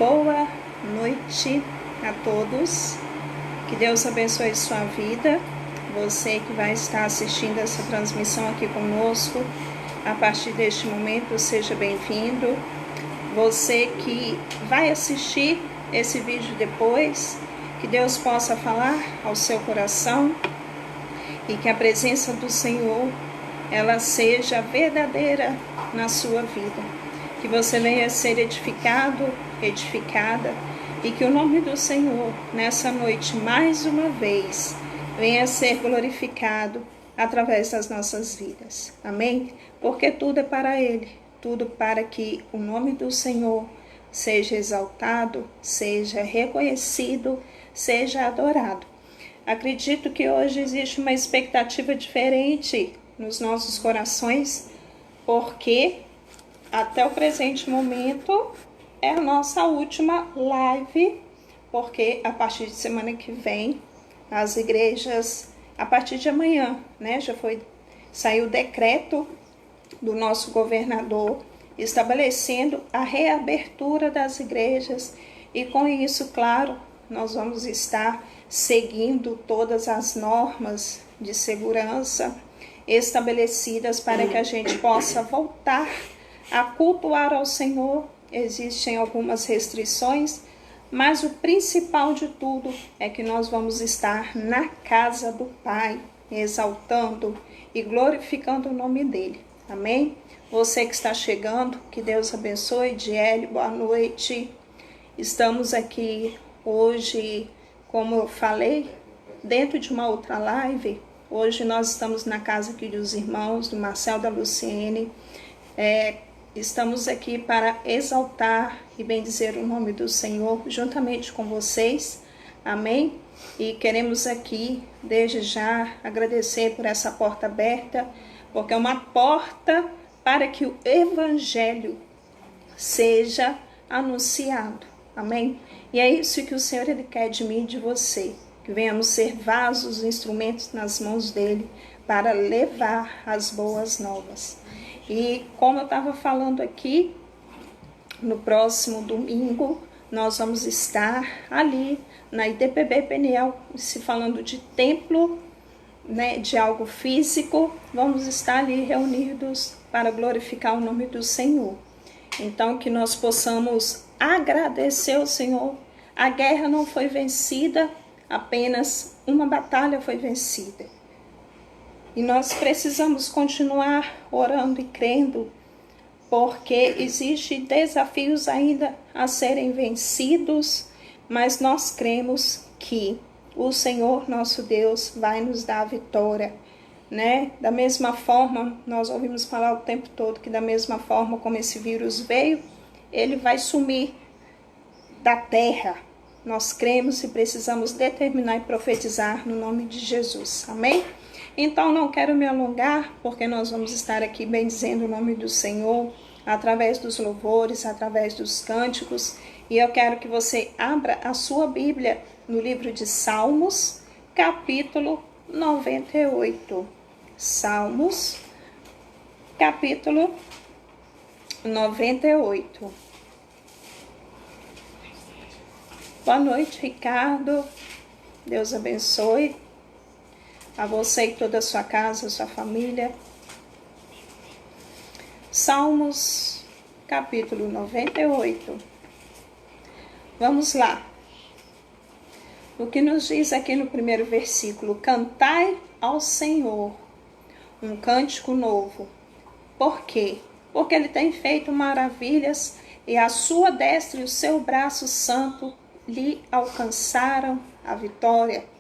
Boa noite a todos, que Deus abençoe sua vida, você que vai estar assistindo essa transmissão aqui conosco, a partir deste momento, seja bem-vindo. Você que vai assistir esse vídeo depois, que Deus possa falar ao seu coração e que a presença do Senhor, ela seja verdadeira na sua vida. Que você venha ser edificado, edificada, e que o nome do Senhor, nessa noite, mais uma vez, venha ser glorificado através das nossas vidas. Amém? Porque tudo é para Ele, tudo para que o nome do Senhor seja exaltado, seja reconhecido, seja adorado. Acredito que hoje existe uma expectativa diferente nos nossos corações, porque até o presente momento é a nossa última live, porque a partir de semana que vem, as igrejas, a partir de amanhã, né, saiu o decreto do nosso governador estabelecendo a reabertura das igrejas, e com isso, claro, nós vamos estar seguindo todas as normas de segurança estabelecidas para que a gente possa voltar a cultuar ao Senhor. Existem algumas restrições, mas o principal de tudo é que nós vamos estar na casa do Pai, exaltando e glorificando o nome dele. Amém? Você que está chegando, que Deus abençoe. Diele, boa noite. Estamos aqui hoje, como eu falei, dentro de uma outra live. Hoje nós estamos na casa aqui dos irmãos, do Marcel, da Luciene. Estamos aqui para exaltar e bendizer o nome do Senhor juntamente com vocês. Amém? E queremos aqui, desde já, agradecer por essa porta aberta, porque é uma porta para que o Evangelho seja anunciado. Amém? E é isso que o Senhor ele quer de mim e de você, que venhamos ser vasos, instrumentos nas mãos dele para levar as boas novas. E como eu estava falando aqui, no próximo domingo, nós vamos estar ali na IDPB Peniel, se falando de templo, né, de algo físico, vamos estar ali reunidos para glorificar o nome do Senhor. Então, que nós possamos agradecer ao Senhor. A guerra não foi vencida, apenas uma batalha foi vencida. E nós precisamos continuar orando e crendo, porque existem desafios ainda a serem vencidos, mas nós cremos que o Senhor nosso Deus vai nos dar a vitória, né? Da mesma forma, nós ouvimos falar o tempo todo que da mesma forma como esse vírus veio, ele vai sumir da terra. Nós cremos e precisamos determinar e profetizar no nome de Jesus. Amém? Então, não quero me alongar, porque nós vamos estar aqui bendizendo o nome do Senhor, através dos louvores, através dos cânticos, e eu quero que você abra a sua Bíblia no livro de Salmos, capítulo 98. Salmos, capítulo 98. Boa noite, Ricardo. Deus abençoe a você e toda a sua casa, a sua família. Salmos, capítulo 98. Vamos lá. O que nos diz aqui no primeiro versículo: cantai ao Senhor um cântico novo. Por quê? Porque Ele tem feito maravilhas, e a sua destra e o seu braço santo lhe alcançaram a vitória.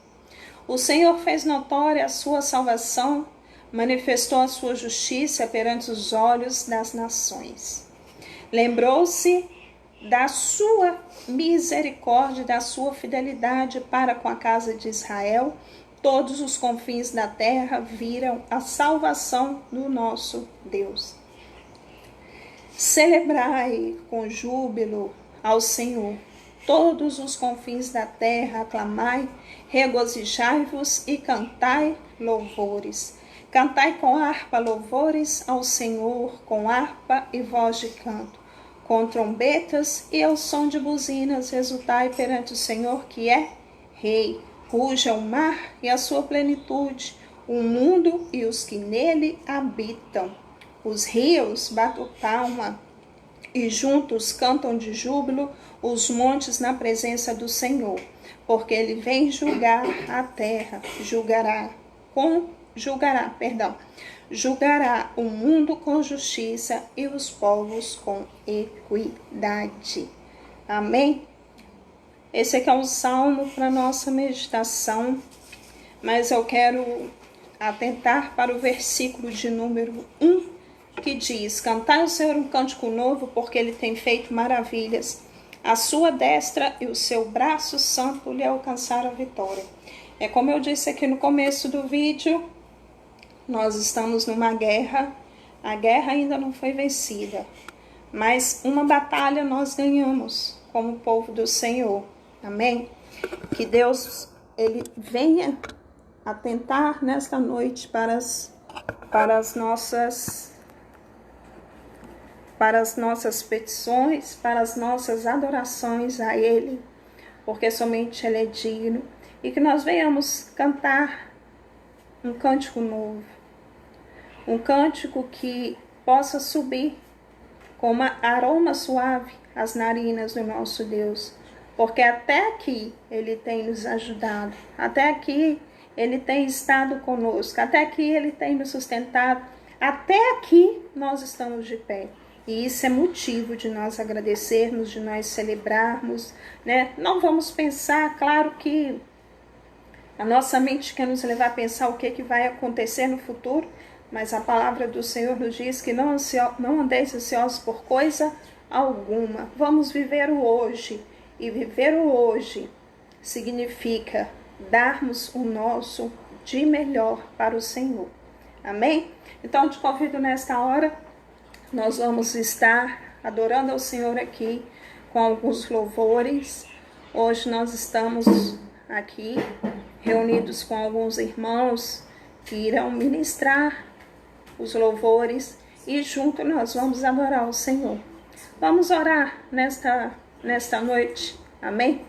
O Senhor fez notória a sua salvação, manifestou a sua justiça perante os olhos das nações. Lembrou-se da sua misericórdia, da sua fidelidade para com a casa de Israel. Todos os confins da terra viram a salvação do nosso Deus. Celebrai com júbilo ao Senhor. Todos os confins da terra aclamai, regozijai-vos e cantai louvores. Cantai com harpa louvores ao Senhor, com harpa e voz de canto, com trombetas e ao som de buzinas, exultai perante o Senhor, que é Rei. Ruja o mar e a sua plenitude, o mundo e os que nele habitam. Os rios batem palma e juntos cantam de júbilo os montes na presença do Senhor, porque ele vem julgar a terra, julgará o mundo com justiça e os povos com equidade. Amém? Esse aqui é um salmo para nossa meditação, mas eu quero atentar para o versículo de número 1, que diz: cantai ao Senhor um cântico novo, porque ele tem feito maravilhas. A sua destra e o seu braço santo lhe alcançaram a vitória. É como eu disse aqui no começo do vídeo, nós estamos numa guerra, a guerra ainda não foi vencida, mas uma batalha nós ganhamos como povo do Senhor. Amém? Que Deus ele venha atentar nesta noite para as nossas petições, para as nossas adorações a Ele, porque somente Ele é digno, e que nós venhamos cantar um cântico novo, um cântico que possa subir com um aroma suave às narinas do nosso Deus, porque até aqui Ele tem nos ajudado, até aqui Ele tem estado conosco, até aqui Ele tem nos sustentado, até aqui nós estamos de pé. E isso é motivo de nós agradecermos, de nós celebrarmos, né? Não vamos pensar, claro que a nossa mente quer nos levar a pensar o que vai acontecer no futuro, mas a palavra do Senhor nos diz que não andeis ansiosos por coisa alguma. Vamos viver o hoje. E viver o hoje significa darmos o nosso de melhor para o Senhor. Amém? Então, te convido nesta hora, nós vamos estar adorando ao Senhor aqui com alguns louvores. Hoje nós estamos aqui reunidos com alguns irmãos que irão ministrar os louvores e junto nós vamos adorar o Senhor. Vamos orar nesta noite. Amém?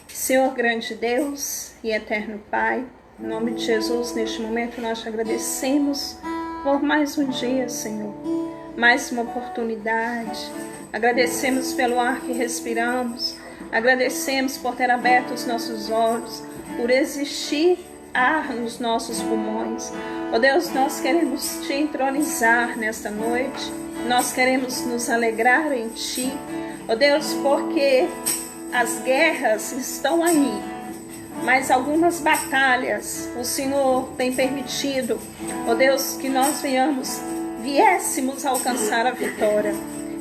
Senhor grande Deus e eterno Pai, em nome de Jesus, neste momento nós te agradecemos por mais um dia, Senhor, mais uma oportunidade. Agradecemos pelo ar que respiramos, agradecemos por ter aberto os nossos olhos, por existir ar nos nossos pulmões. Ó Deus, nós queremos te entronizar nesta noite, nós queremos nos alegrar em ti, ó Deus, porque as guerras estão aí, mas algumas batalhas o Senhor tem permitido, ó Deus, que nós viéssemos alcançar a vitória.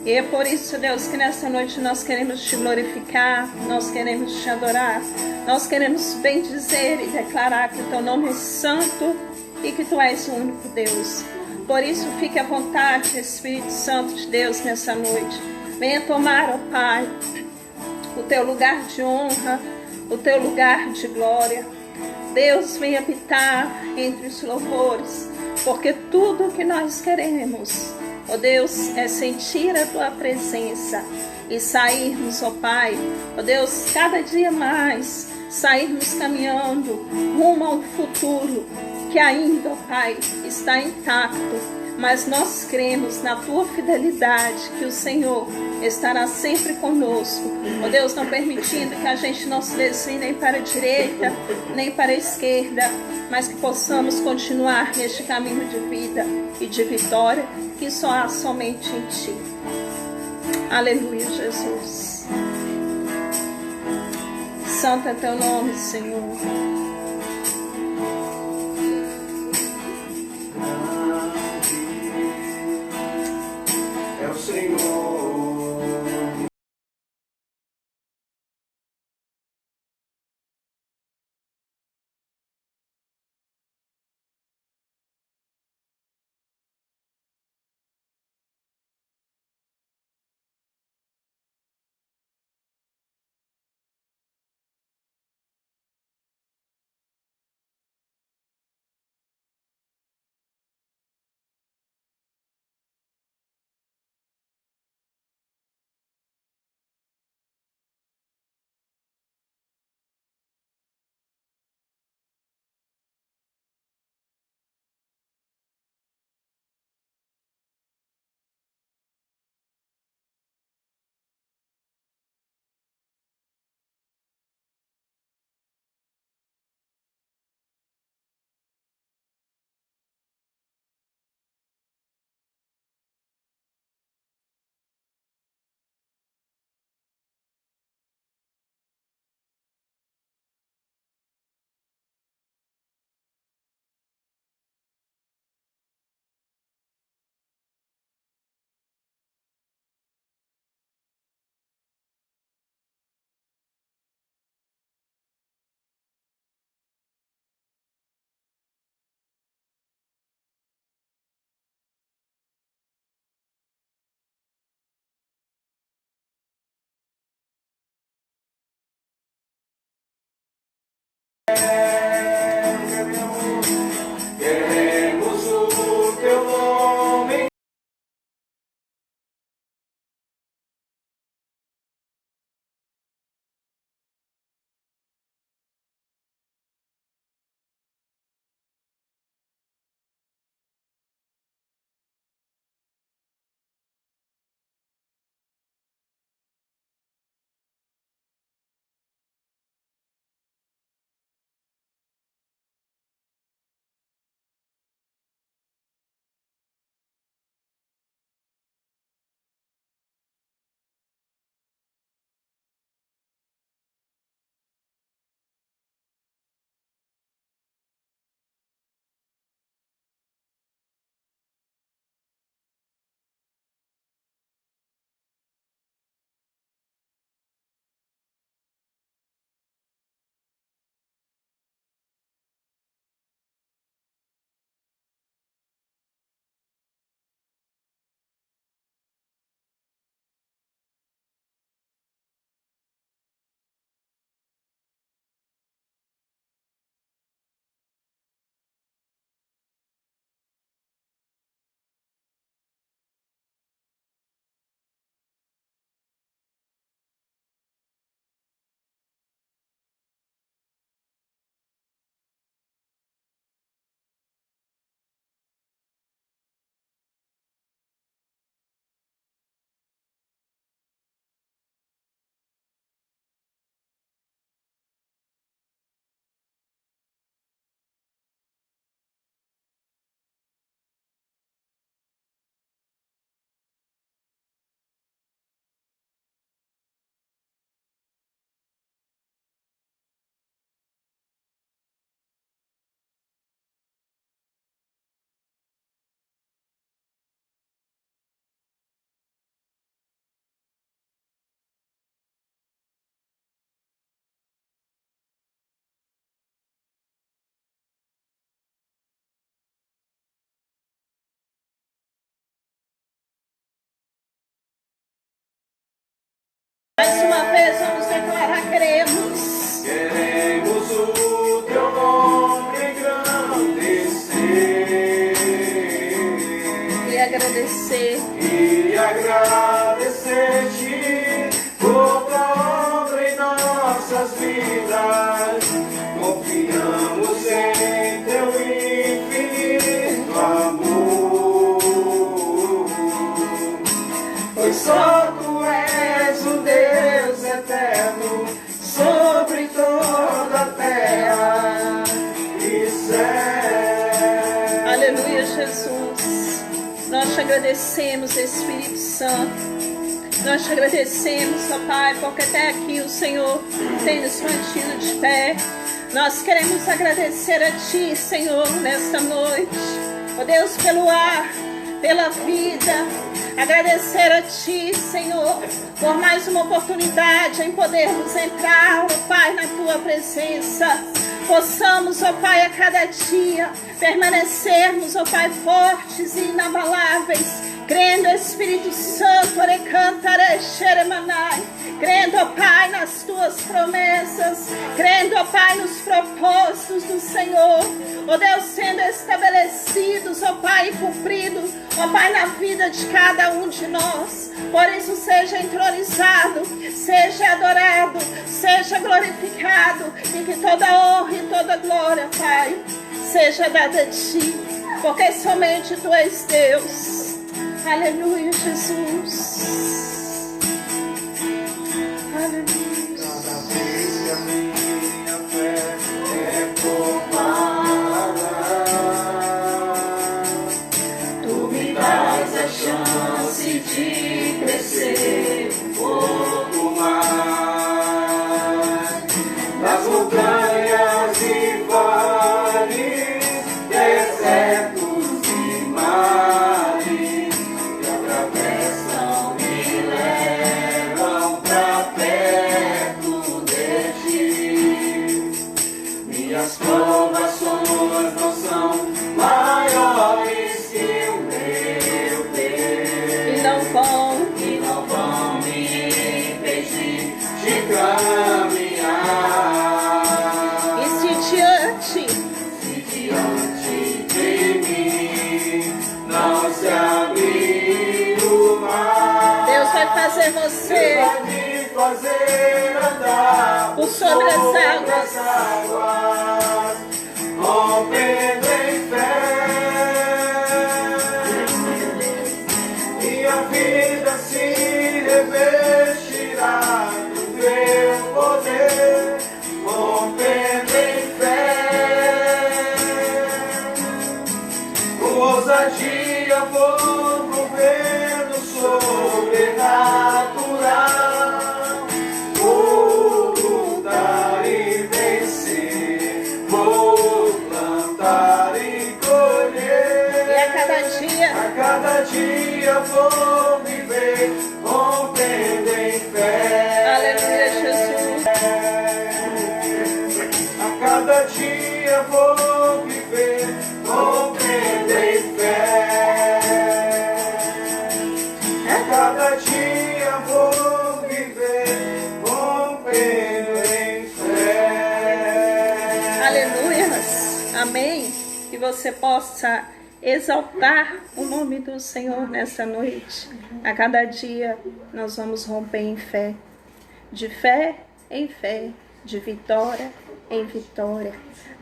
E é por isso, Deus, que nesta noite nós queremos te glorificar, nós queremos te adorar, nós queremos bendizer e declarar que o teu nome é santo e que tu és o único Deus. Por isso, fique à vontade, Espírito Santo de Deus, nessa noite. Venha tomar, ó Pai, o teu lugar de honra, o teu lugar de glória. Deus, venha habitar entre os louvores, porque tudo o que nós queremos, ó Deus, é sentir a tua presença e sairmos, ó Pai, ó Deus, cada dia mais, sairmos caminhando rumo a um futuro que ainda, ó Pai, está intacto. Mas nós cremos na tua fidelidade, que o Senhor estará sempre conosco. Ó Deus, não permitindo que a gente não se desvie nem para a direita, nem para a esquerda, mas que possamos continuar neste caminho de vida e de vitória, que só há somente em ti. Aleluia, Jesus. Santo é teu nome, Senhor. agradecemos, Espírito Santo. Nós te agradecemos, ó Pai, porque até aqui o Senhor tem nos mantido de pé. Nós queremos agradecer a Ti, Senhor, nesta noite. Ó Deus, pelo ar, pela vida. Agradecer a Ti, Senhor, por mais uma oportunidade em podermos entrar, ó Pai, na Tua presença. Possamos, ó Pai, a cada dia permanecermos, ó Pai, fortes e inabaláveis, crendo, Espírito Santo, crendo, ó Pai, nas Tuas promessas, crendo, ó Pai, nos propósitos do Senhor, ó Deus, sendo estabelecidos, ó Pai, e cumpridos, ó Pai, na vida de cada um de nós. Por isso seja entronizado, seja adorado, seja glorificado, e que toda honra e toda glória, Pai, seja dada a Ti, porque somente Tu és Deus. Aleluia, Jesus. Aleluia. Cada vez que a minha fé é provada, Tu me dás a chance de crescer um pouco mais. Das montanhas e vales, desertos e mares, que atravessam e levam pra perto de Ti. Minhas provações não são maiores que o meu Deus, E não vão me impedir de caminhar. e se diante Se diante de mim não se abrir o mar, Deus vai fazer você vai me fazer andar por sobre as águas. Rompendo em fé. Minha vida se revestirá do Teu poder, rompendo em fé. Com ousadia vou movendo sobrenatural. Vou lutar e vencer, vou plantar e colher. E a cada dia vou viver, rompendo em fé. aleluia, Jesus. A cada dia vou viver, rompendo em fé. A cada dia vou viver, rompendo em fé. Aleluia. Amém. Que você possa exaltar o nome do Senhor nessa noite. A cada dia nós vamos romper em fé. De fé em fé. De vitória em vitória.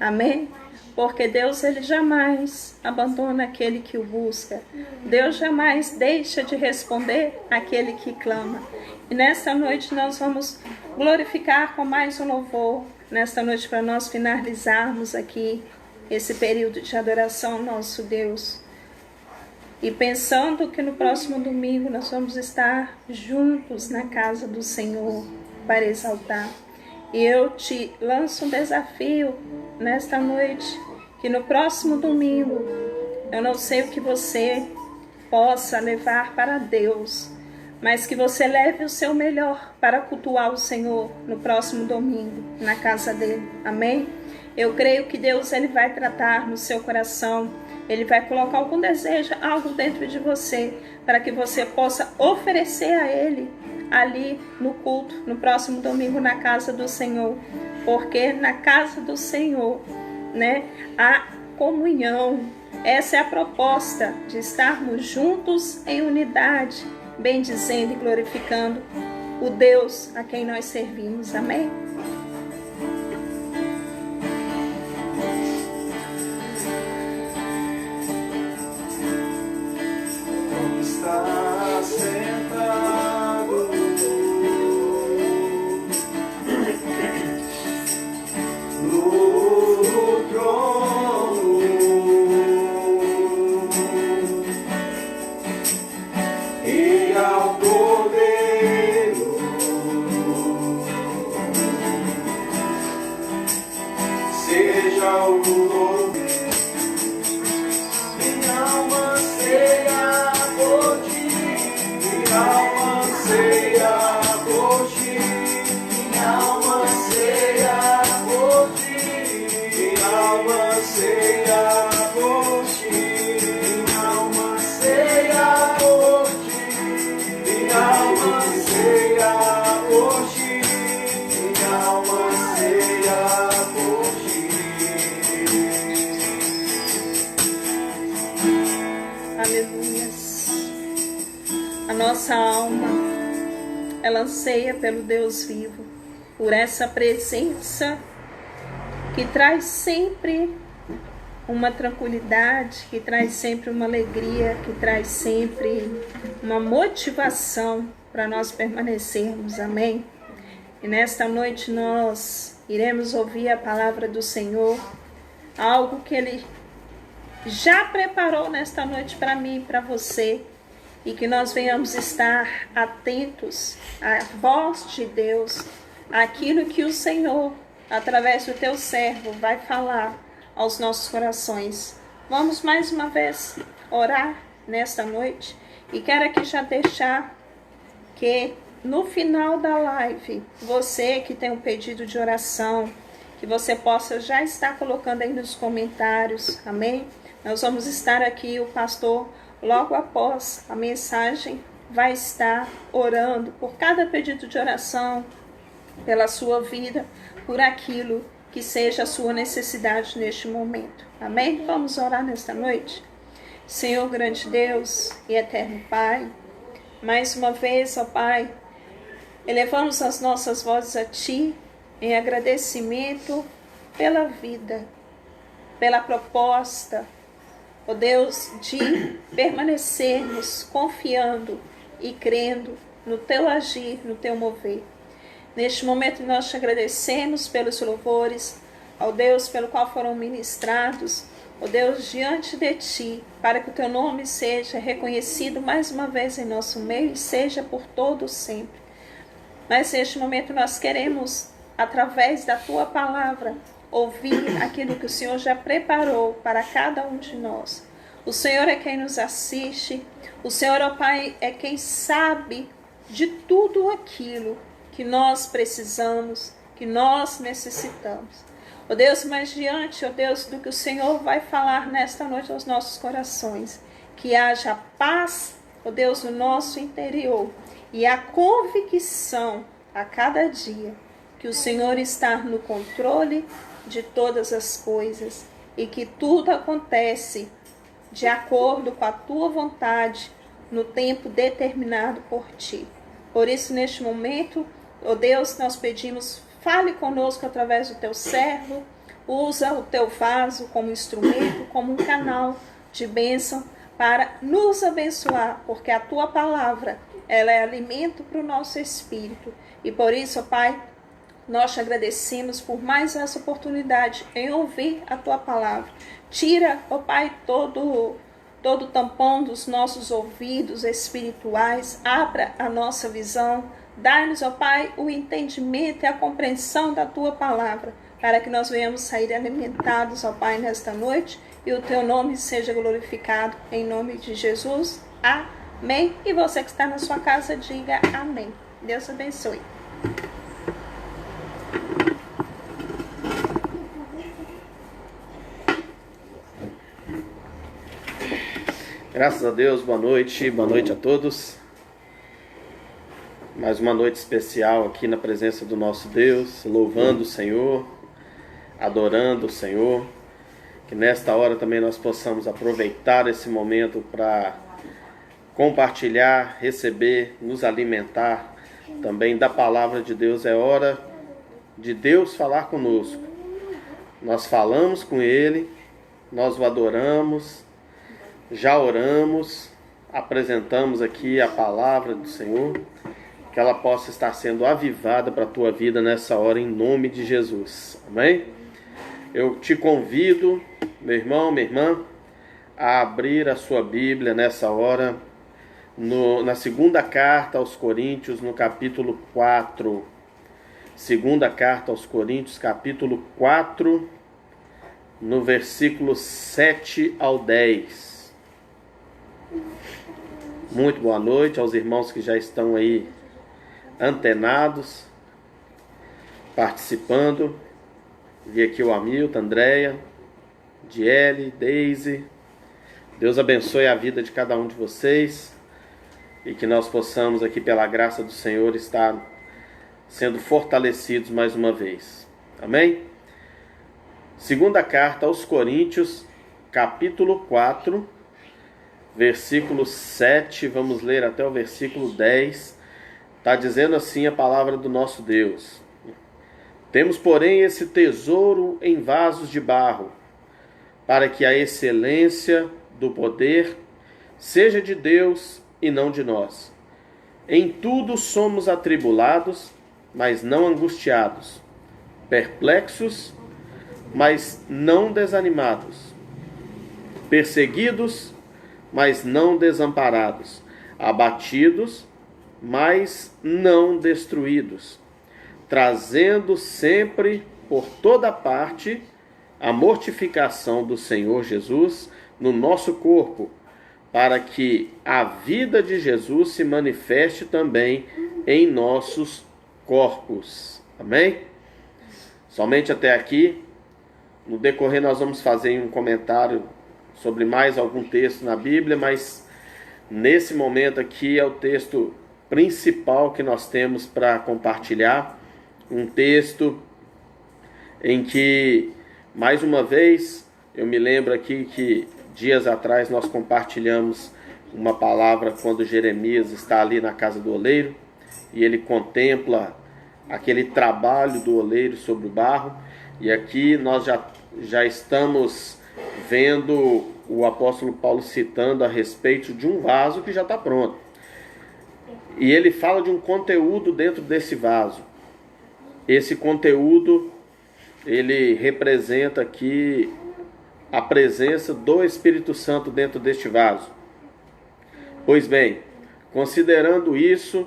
Amém? Porque Deus, Ele jamais abandona aquele que o busca. Deus jamais deixa de responder aquele que clama. E nesta noite nós vamos glorificar com mais um louvor. Nesta noite, para nós finalizarmos aqui esse período de adoração ao nosso Deus. E pensando que no próximo domingo nós vamos estar juntos na casa do Senhor para exaltar. E eu te lanço um desafio nesta noite, que no próximo domingo, eu não sei o que você possa levar para Deus, mas que você leve o seu melhor para cultuar o Senhor no próximo domingo, na casa dele. Amém? Eu creio que Deus, Ele vai tratar no seu coração, Ele vai colocar algum desejo, algo dentro de você, para que você possa oferecer a Ele ali no culto, no próximo domingo na casa do Senhor. Porque na casa do Senhor, né, a comunhão, essa é a proposta de estarmos juntos em unidade, bendizendo e glorificando o Deus a quem nós servimos. Amém? Está sentado no trono, ela anseia pelo Deus vivo, por essa presença que traz sempre uma tranquilidade, que traz sempre uma alegria, que traz sempre uma motivação para nós permanecermos, amém? E nesta noite nós iremos ouvir a palavra do Senhor, algo que Ele já preparou nesta noite para mim e para você, e que nós venhamos estar atentos à voz de Deus, àquilo que o Senhor, através do teu servo, vai falar aos nossos corações. Vamos mais uma vez orar nesta noite, e quero aqui já deixar que no final da live, você que tem um pedido de oração, que você possa já estar colocando aí nos comentários, amém? Nós vamos estar aqui, o pastor, logo após a mensagem, vai estar orando por cada pedido de oração, pela sua vida, por aquilo que seja a sua necessidade neste momento. Amém? Vamos orar nesta noite? Senhor, grande Deus e eterno Pai, mais uma vez, ó Pai, elevamos as nossas vozes a Ti em agradecimento pela vida, pela proposta, ó Deus, de permanecermos confiando e crendo no Teu agir, no Teu mover. Neste momento nós te agradecemos pelos louvores, ao Deus pelo qual foram ministrados, ó Deus, diante de Ti, para que o Teu nome seja reconhecido mais uma vez em nosso meio e seja por todos sempre. Mas neste momento nós queremos, através da Tua palavra, ouvir aquilo que o Senhor já preparou para cada um de nós. O Senhor é quem nos assiste, o Senhor, ó Pai, é quem sabe de tudo aquilo que nós precisamos, que nós necessitamos. Ó Deus, mas diante, ó Deus, do que o Senhor vai falar nesta noite aos nossos corações, que haja paz, ó Deus, no nosso interior, e a convicção a cada dia que o Senhor está no controle de todas as coisas e que tudo acontece de acordo com a Tua vontade no tempo determinado por Ti. Por isso, neste momento, ó Deus, nós pedimos, fale conosco através do Teu servo, usa o Teu vaso como instrumento, como um canal de bênção para nos abençoar, porque a Tua palavra, ela é alimento para o nosso espírito. E por isso, ó Pai, nós te agradecemos por mais essa oportunidade em ouvir a Tua palavra. Tira, ó Pai, todo o tampão dos nossos ouvidos espirituais, abra a nossa visão, dá-nos, ó Pai, o entendimento e a compreensão da Tua palavra, para que nós venhamos sair alimentados, ó Pai, nesta noite, e o Teu nome seja glorificado, em nome de Jesus. Amém. E você que está na sua casa, diga amém. Deus abençoe. Graças a Deus, boa noite a todos. Mais uma noite especial aqui na presença do nosso Deus, louvando o Senhor, adorando o Senhor. Que nesta hora também nós possamos aproveitar esse momento para compartilhar, receber, nos alimentar também da palavra de Deus. É hora de Deus falar conosco. Nós falamos com Ele, nós o adoramos, já oramos, apresentamos aqui a palavra do Senhor, que ela possa estar sendo avivada para a tua vida nessa hora, em nome de Jesus. Amém? Eu te convido, meu irmão, minha irmã, a abrir a sua Bíblia nessa hora, na segunda carta aos Coríntios, no capítulo 4. Segunda carta aos Coríntios, capítulo 4, no versículo 7 ao 10. Muito boa noite aos irmãos que já estão aí antenados, participando. Vi aqui o Hamilton, Andréia, Diele, Deise. Deus abençoe a vida de cada um de vocês e que nós possamos aqui, pela graça do Senhor, estar sendo fortalecidos mais uma vez. Amém? Segunda carta aos Coríntios, capítulo 4, versículo 7, vamos ler até o versículo 10. Está dizendo assim a palavra do nosso Deus. Temos, porém, esse tesouro em vasos de barro, para que a excelência do poder seja de Deus e não de nós. Em tudo somos atribulados, mas não angustiados, perplexos, mas não desanimados, perseguidos, mas não desamparados, abatidos, mas não destruídos, trazendo sempre por toda parte a mortificação do Senhor Jesus no nosso corpo, para que a vida de Jesus se manifeste também em nossos corpos. Amém? Somente até aqui. No decorrer nós vamos fazer um comentário sobre mais algum texto na Bíblia, mas nesse momento aqui é o texto principal que nós temos para compartilhar. Um texto em que, mais uma vez, eu me lembro aqui que dias atrás nós compartilhamos uma palavra quando Jeremias está ali na casa do oleiro e ele contempla aquele trabalho do oleiro sobre o barro. E aqui nós já estamos vendo o apóstolo Paulo citando a respeito de um vaso que já está pronto. E ele fala de um conteúdo dentro desse vaso. Esse conteúdo, ele representa aqui a presença do Espírito Santo dentro deste vaso. Pois bem, considerando isso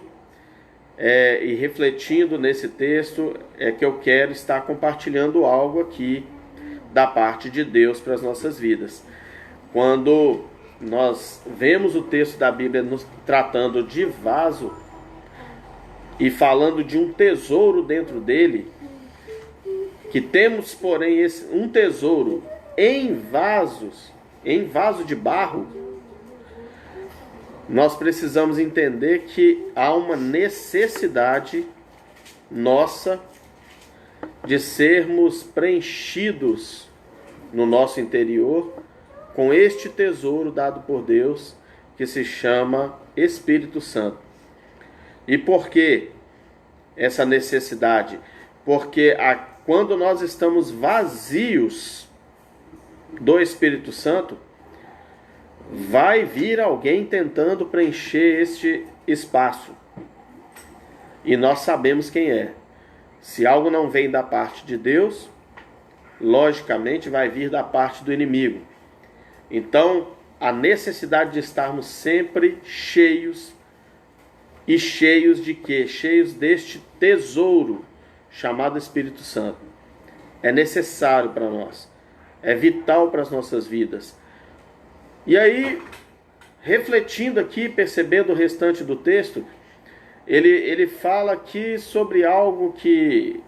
e refletindo nesse texto, é que eu quero estar compartilhando algo aqui da parte de Deus para as nossas vidas. Quando nós vemos o texto da Bíblia nos tratando de vaso e falando de um tesouro dentro dele, que temos, porém, um tesouro em vaso de barro, nós precisamos entender que há uma necessidade nossa de sermos preenchidos no nosso interior com este tesouro dado por Deus, que se chama Espírito Santo. E por que essa necessidade? Porque quando nós estamos vazios do Espírito Santo, vai vir alguém tentando preencher este espaço. E nós sabemos quem é. Se algo não vem da parte de Deus, logicamente vai vir da parte do inimigo. Então, a necessidade de estarmos sempre cheios. E cheios de quê? Cheios deste tesouro chamado Espírito Santo. É necessário para nós. É vital para as nossas vidas. E aí, refletindo aqui, percebendo o restante do texto, ele fala aqui sobre algo que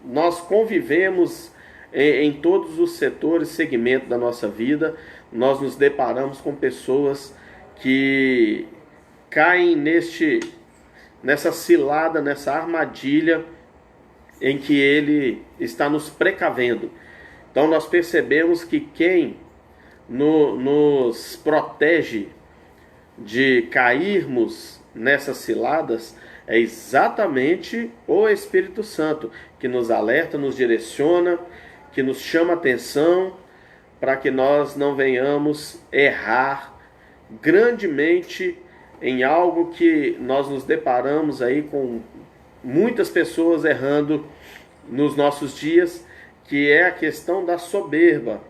nós convivemos em todos os setores, segmentos da nossa vida. Nós nos deparamos com pessoas que caem nessa cilada, nessa armadilha em que ele está nos precavendo. Então nós percebemos que quem nos protege de cairmos nessas ciladas é exatamente o Espírito Santo, que nos alerta, nos direciona, que nos chama a atenção para que nós não venhamos errar grandemente em algo que nós nos deparamos aí com muitas pessoas errando nos nossos dias, que é a questão da soberba.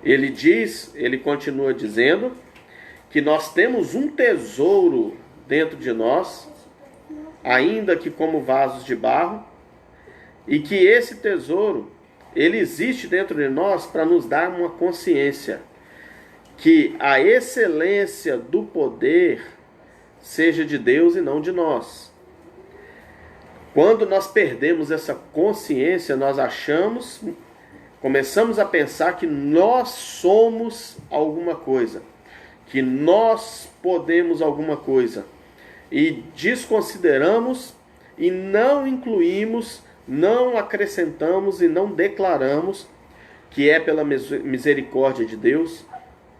Ele continua dizendo que nós temos um tesouro dentro de nós, ainda que como vasos de barro, e que esse tesouro, ele existe dentro de nós para nos dar uma consciência que a excelência do poder seja de Deus e não de nós. Quando nós perdemos essa consciência, nós começamos a pensar que nós somos alguma coisa, que nós podemos alguma coisa, e desconsideramos e não incluímos, não acrescentamos e não declaramos que é pela misericórdia de Deus,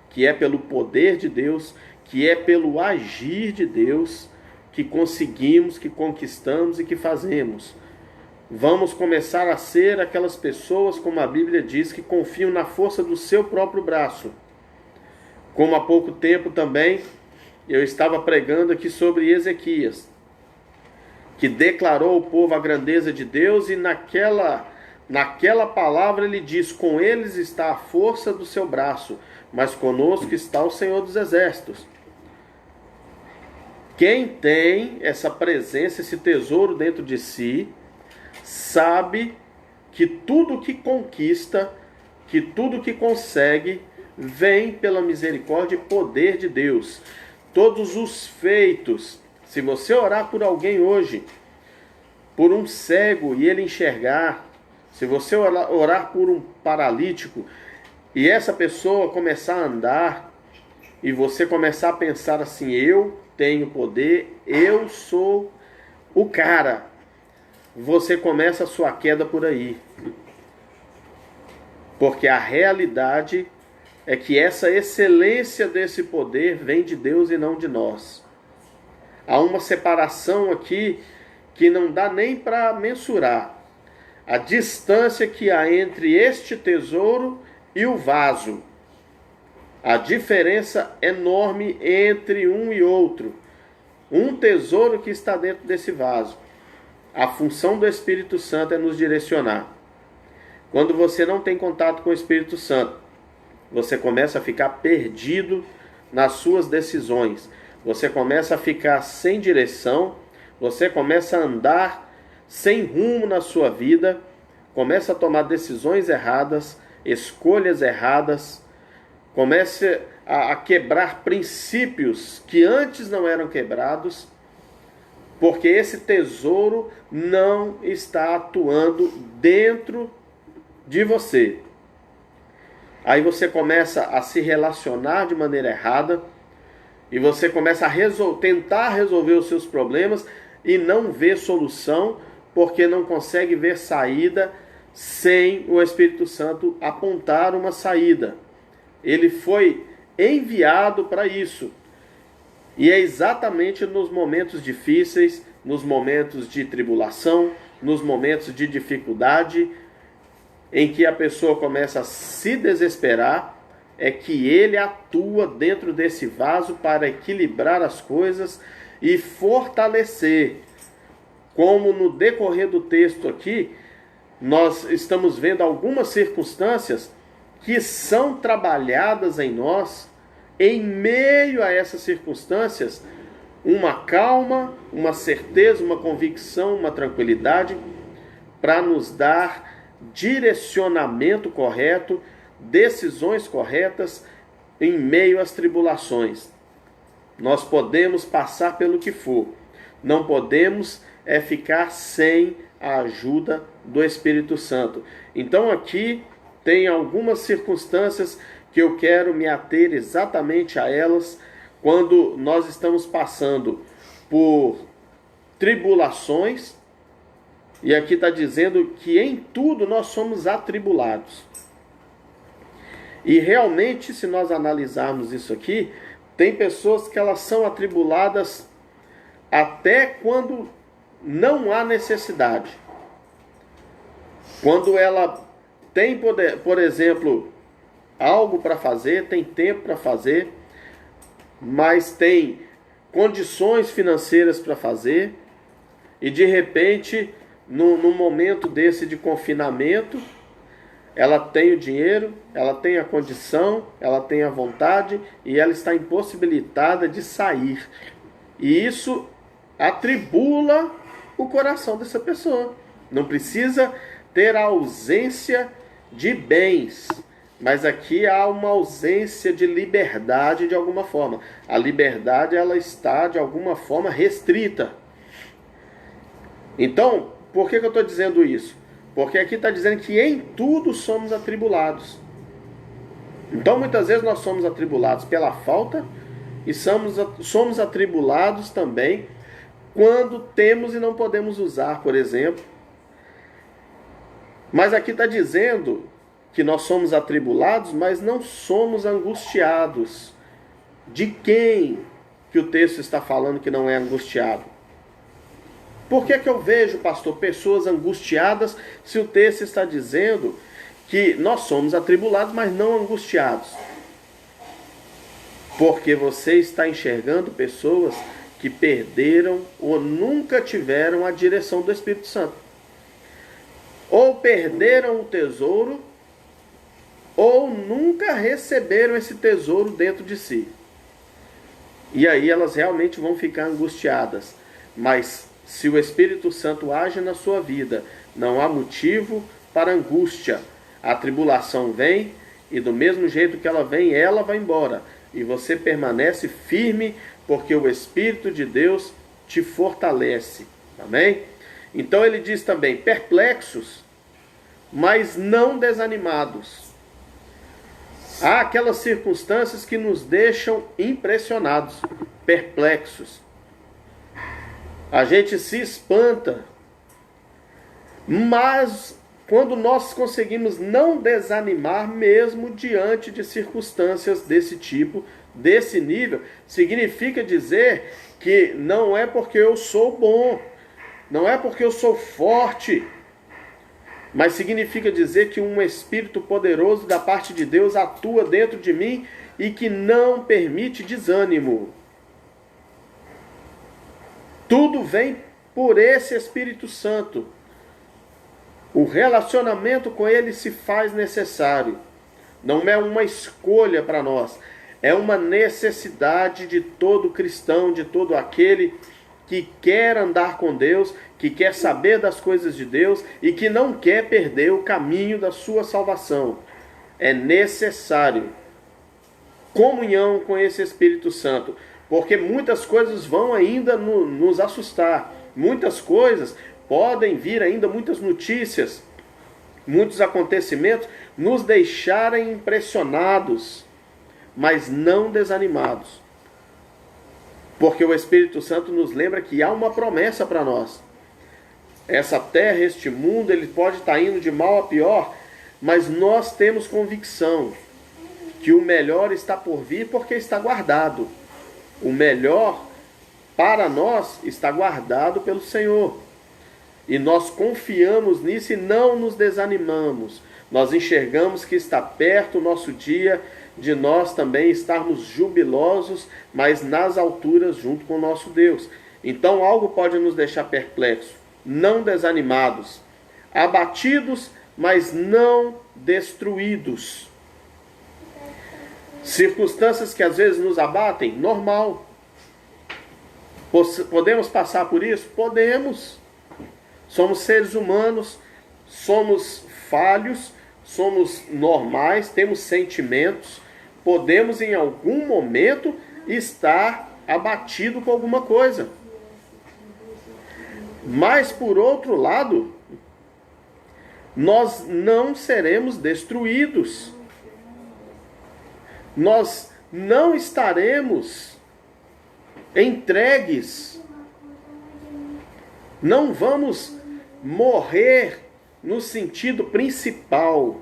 que é pelo poder de Deus, que é pelo agir de Deus, que conseguimos, que conquistamos e que fazemos. Vamos começar a ser aquelas pessoas, como a Bíblia diz, que confiam na força do seu próprio braço. Como há pouco tempo também eu estava pregando aqui sobre Ezequias, que declarou ao povo a grandeza de Deus, e naquela palavra ele diz: com eles está a força do seu braço, mas conosco está o Senhor dos Exércitos. Quem tem essa presença, esse tesouro dentro de si, sabe que tudo que conquista, que tudo que consegue, vem pela misericórdia e poder de Deus. Todos os feitos, se você orar por alguém hoje, por um cego e ele enxergar, se você orar por um paralítico e essa pessoa começar a andar, e você começar a pensar assim: eu tenho poder, eu sou o cara, você começa a sua queda por aí. Porque a realidade é que essa excelência desse poder vem de Deus e não de nós. Há uma separação aqui que não dá nem para mensurar. A distância que há entre este tesouro e o vaso. A diferença enorme entre um e outro. Um tesouro que está dentro desse vaso. A função do Espírito Santo é nos direcionar. Quando você não tem contato com o Espírito Santo, você começa a ficar perdido nas suas decisões. Você começa a ficar sem direção. Você começa a andar sem rumo na sua vida. Começa a tomar decisões erradas, escolhas erradas. Começa a quebrar princípios que antes não eram quebrados, porque esse tesouro não está atuando dentro de você. Aí você começa a se relacionar de maneira errada, e você começa a tentar resolver os seus problemas e não vê solução, porque não consegue ver saída sem o Espírito Santo apontar uma saída. Ele foi enviado para isso. E é exatamente nos momentos difíceis, nos momentos de tribulação, nos momentos de dificuldade, em que a pessoa começa a se desesperar, é que ele atua dentro desse vaso para equilibrar as coisas e fortalecer. Como no decorrer do texto aqui, nós estamos vendo algumas circunstâncias que são trabalhadas em nós, em meio a essas circunstâncias, uma calma, uma certeza, uma convicção, uma tranquilidade, para nos dar direcionamento correto, decisões corretas em meio às tribulações. Nós podemos passar pelo que for, não podemos ficar sem a ajuda do Espírito Santo. Então aqui tem algumas circunstâncias que eu quero me ater exatamente a elas quando nós estamos passando por tribulações. E aqui está dizendo que em tudo nós somos atribulados. E realmente, se nós analisarmos isso aqui, tem pessoas que elas são atribuladas até quando não há necessidade. Quando ela tem, por exemplo, algo para fazer, tem tempo para fazer, mas tem condições financeiras para fazer, e de repente, num momento desse de confinamento, ela tem o dinheiro, ela tem a condição, ela tem a vontade, e ela está impossibilitada de sair. E isso atribula o coração dessa pessoa. Não precisa ter a ausência de bens, mas aqui há uma ausência de liberdade de alguma forma. A liberdade, ela está de alguma forma restrita. Então, por que eu estou dizendo isso? Porque aqui está dizendo que em tudo somos atribulados. Então muitas vezes nós somos atribulados pela falta, e somos atribulados também quando temos e não podemos usar, por exemplo. Mas aqui está dizendo que nós somos atribulados, mas não somos angustiados. De quem que o texto está falando que não é angustiado? Por que que eu vejo, pastor, pessoas angustiadas se o texto está dizendo que nós somos atribulados, mas não angustiados? Porque você está enxergando pessoas que perderam ou nunca tiveram a direção do Espírito Santo. Ou perderam o tesouro, ou nunca receberam esse tesouro dentro de si. E aí elas realmente vão ficar angustiadas. Mas se o Espírito Santo age na sua vida, não há motivo para angústia. A tribulação vem e do mesmo jeito que ela vem, ela vai embora. E você permanece firme porque o Espírito de Deus te fortalece. Amém? Então ele diz também, perplexos, mas não desanimados. Há aquelas circunstâncias que nos deixam impressionados, perplexos. A gente se espanta, mas quando nós conseguimos não desanimar mesmo diante de circunstâncias desse tipo, desse nível, significa dizer que não é porque eu sou bom, não é porque eu sou forte, mas significa dizer que um Espírito poderoso da parte de Deus atua dentro de mim e que não permite desânimo. Tudo vem por esse Espírito Santo. O relacionamento com Ele se faz necessário. Não é uma escolha para nós. É uma necessidade de todo cristão, de todo aquele que quer andar com Deus, que quer saber das coisas de Deus e que não quer perder o caminho da sua salvação. É necessário comunhão com esse Espírito Santo, porque muitas coisas vão ainda nos assustar. Muitas coisas podem vir ainda, muitas notícias, muitos acontecimentos, nos deixarem impressionados, mas não desanimados. Porque o Espírito Santo nos lembra que há uma promessa para nós. Essa terra, este mundo, ele pode estar indo de mal a pior, mas nós temos convicção que o melhor está por vir porque está guardado. O melhor para nós está guardado pelo Senhor. E nós confiamos nisso e não nos desanimamos. Nós enxergamos que está perto o nosso dia de nós também estarmos jubilosos, mas nas alturas junto com o nosso Deus. Então algo pode nos deixar perplexos, não desanimados, abatidos, mas não destruídos. Circunstâncias que às vezes nos abatem, normal. Podemos passar por isso? Podemos. Somos seres humanos, somos falhos, somos normais, temos sentimentos. Podemos em algum momento estar abatido com alguma coisa. Mas por outro lado, nós não seremos destruídos. Nós não estaremos entregues. Não vamos morrer no sentido principal.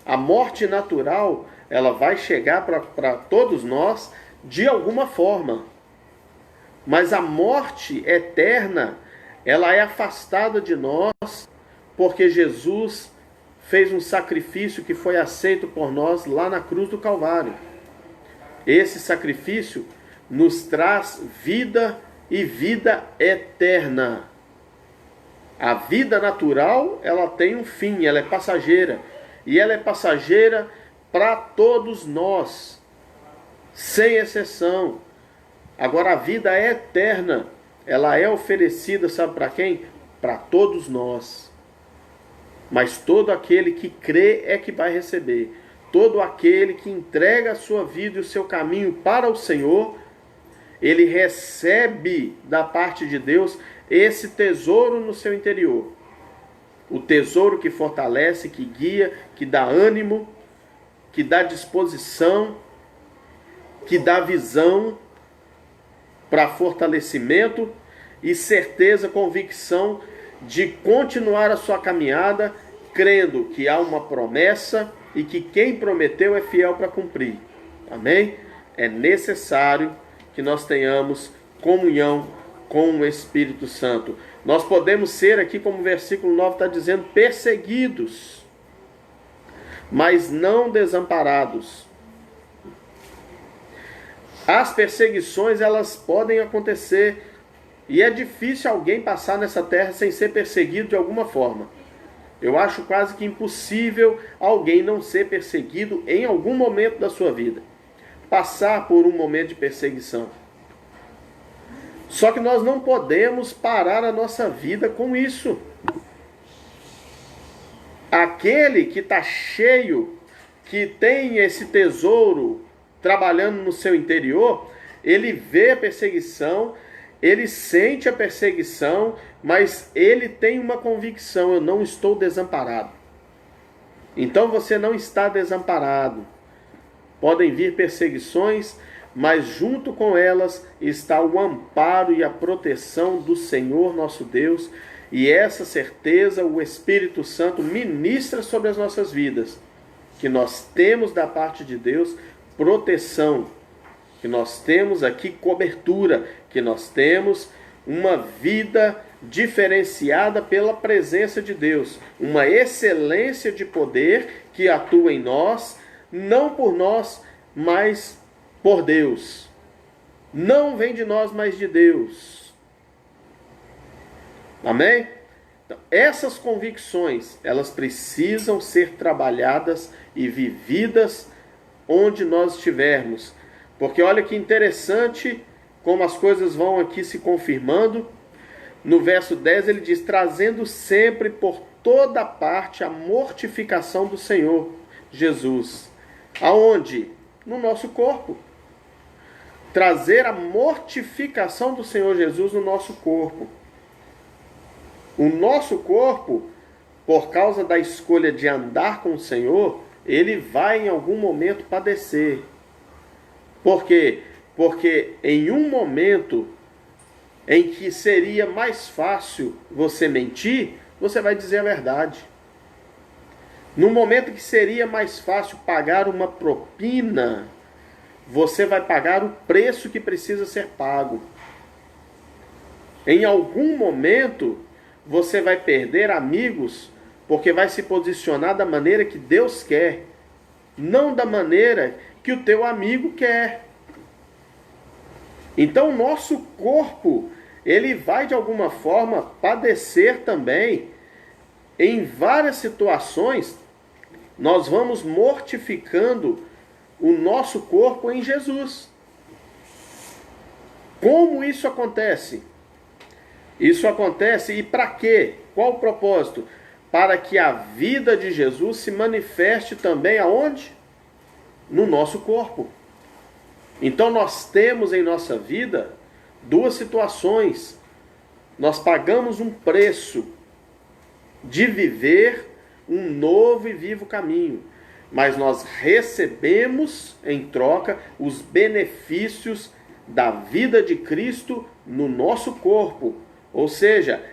A morte natural, ela vai chegar para todos nós de alguma forma. Mas a morte eterna, ela é afastada de nós, porque Jesus fez um sacrifício que foi aceito por nós lá na cruz do Calvário. Esse sacrifício nos traz vida e vida eterna. A vida natural, ela tem um fim, ela é passageira. E ela é passageira para todos nós, sem exceção. Agora a vida eterna, ela é oferecida, sabe para quem? Para todos nós. Mas todo aquele que crê é que vai receber. Todo aquele que entrega a sua vida e o seu caminho para o Senhor, ele recebe da parte de Deus esse tesouro no seu interior. O tesouro que fortalece, que guia, que dá ânimo, que dá disposição, que dá visão para fortalecimento e certeza, convicção de continuar a sua caminhada, crendo que há uma promessa e que quem prometeu é fiel para cumprir. Amém? É necessário que nós tenhamos comunhão com o Espírito Santo. Nós podemos ser aqui, como o versículo 9 está dizendo, perseguidos, mas não desamparados. As perseguições, elas podem acontecer, e é difícil alguém passar nessa terra sem ser perseguido de alguma forma. Eu acho quase que impossível alguém não ser perseguido em algum momento da sua vida. Passar por um momento de perseguição. Só que nós não podemos parar a nossa vida com isso. Aquele que está cheio, que tem esse tesouro trabalhando no seu interior, ele vê a perseguição, ele sente a perseguição, mas ele tem uma convicção: eu não estou desamparado. Então você não está desamparado. Podem vir perseguições, mas junto com elas está o amparo e a proteção do Senhor nosso Deus, e essa certeza o Espírito Santo ministra sobre as nossas vidas, que nós temos da parte de Deus proteção, que nós temos aqui cobertura, que nós temos uma vida diferenciada pela presença de Deus, uma excelência de poder que atua em nós, não por nós, mas por Deus. Não vem de nós, mas de Deus. Amém? Então, essas convicções, elas precisam ser trabalhadas e vividas onde nós estivermos. Porque olha que interessante como as coisas vão aqui se confirmando. No verso 10 ele diz: trazendo sempre por toda parte a mortificação do Senhor Jesus. Aonde? No nosso corpo. Trazer a mortificação do Senhor Jesus no nosso corpo. O nosso corpo, por causa da escolha de andar com o Senhor, ele vai em algum momento padecer. Por quê? Porque em um momento em que seria mais fácil você mentir, você vai dizer a verdade. No momento que seria mais fácil pagar uma propina, você vai pagar o preço que precisa ser pago. Em algum momento, você vai perder amigos, porque vai se posicionar da maneira que Deus quer, não da maneira que o teu amigo quer. Então o nosso corpo, ele vai de alguma forma padecer também. Em várias situações, nós vamos mortificando o nosso corpo em Jesus. Como isso acontece? Isso acontece e para quê? Qual o propósito? Para que a vida de Jesus se manifeste também aonde? No nosso corpo. Então nós temos em nossa vida duas situações. Nós pagamos um preço de viver um novo e vivo caminho, mas nós recebemos em troca os benefícios da vida de Cristo no nosso corpo. Ou seja,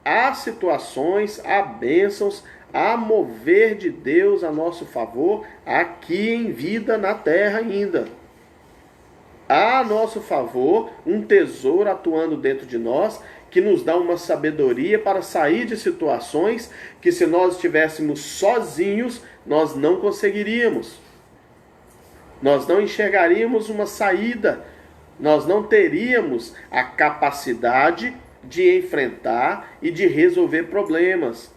há situações, há bênçãos, há mover de Deus a nosso favor aqui em vida na terra ainda. Há a nosso favor um tesouro atuando dentro de nós, que nos dá uma sabedoria para sair de situações que, se nós estivéssemos sozinhos, nós não conseguiríamos. Nós não enxergaríamos uma saída. Nós não teríamos a capacidade de enfrentar e de resolver problemas.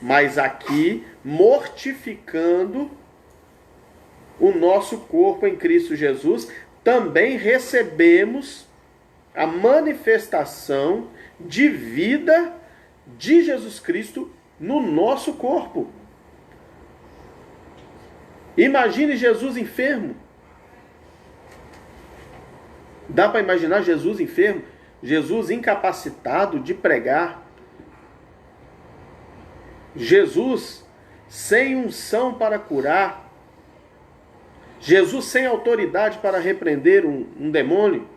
Mas aqui, mortificando o nosso corpo em Cristo Jesus, também recebemos a manifestação de vida de Jesus Cristo no nosso corpo. Imagine Jesus enfermo. Dá para imaginar Jesus enfermo? Jesus incapacitado de pregar. Jesus sem unção para curar. Jesus sem autoridade para repreender um demônio.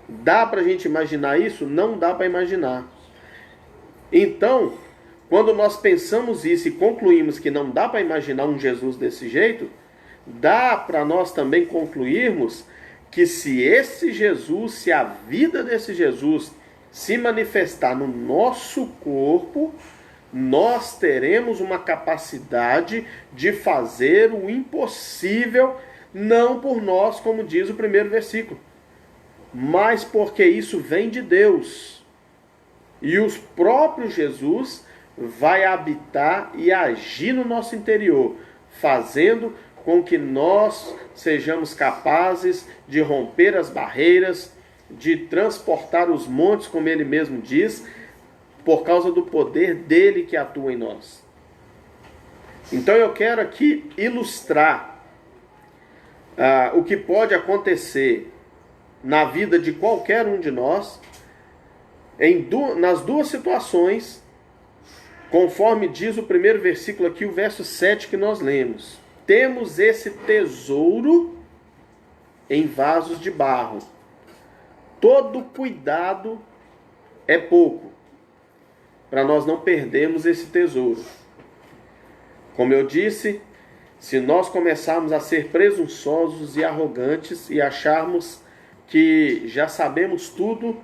Dá para a gente imaginar isso? Não dá para imaginar. Então, quando nós pensamos isso e concluímos que não dá para imaginar um Jesus desse jeito, dá para nós também concluirmos que se esse Jesus, se a vida desse Jesus se manifestar no nosso corpo, nós teremos uma capacidade de fazer o impossível, não por nós, como diz o primeiro versículo, mas porque isso vem de Deus. E o próprio Jesus vai habitar e agir no nosso interior, fazendo com que nós sejamos capazes de romper as barreiras, de transportar os montes, como ele mesmo diz, por causa do poder dele que atua em nós. Então eu quero aqui ilustrar o que pode acontecer na vida de qualquer um de nós, nas duas situações, conforme diz o primeiro versículo aqui, o verso 7 que nós lemos. Temos esse tesouro em vasos de barro. Todo cuidado é pouco, para nós não perdermos esse tesouro. Como eu disse, se nós começarmos a ser presunçosos e arrogantes e acharmos que já sabemos tudo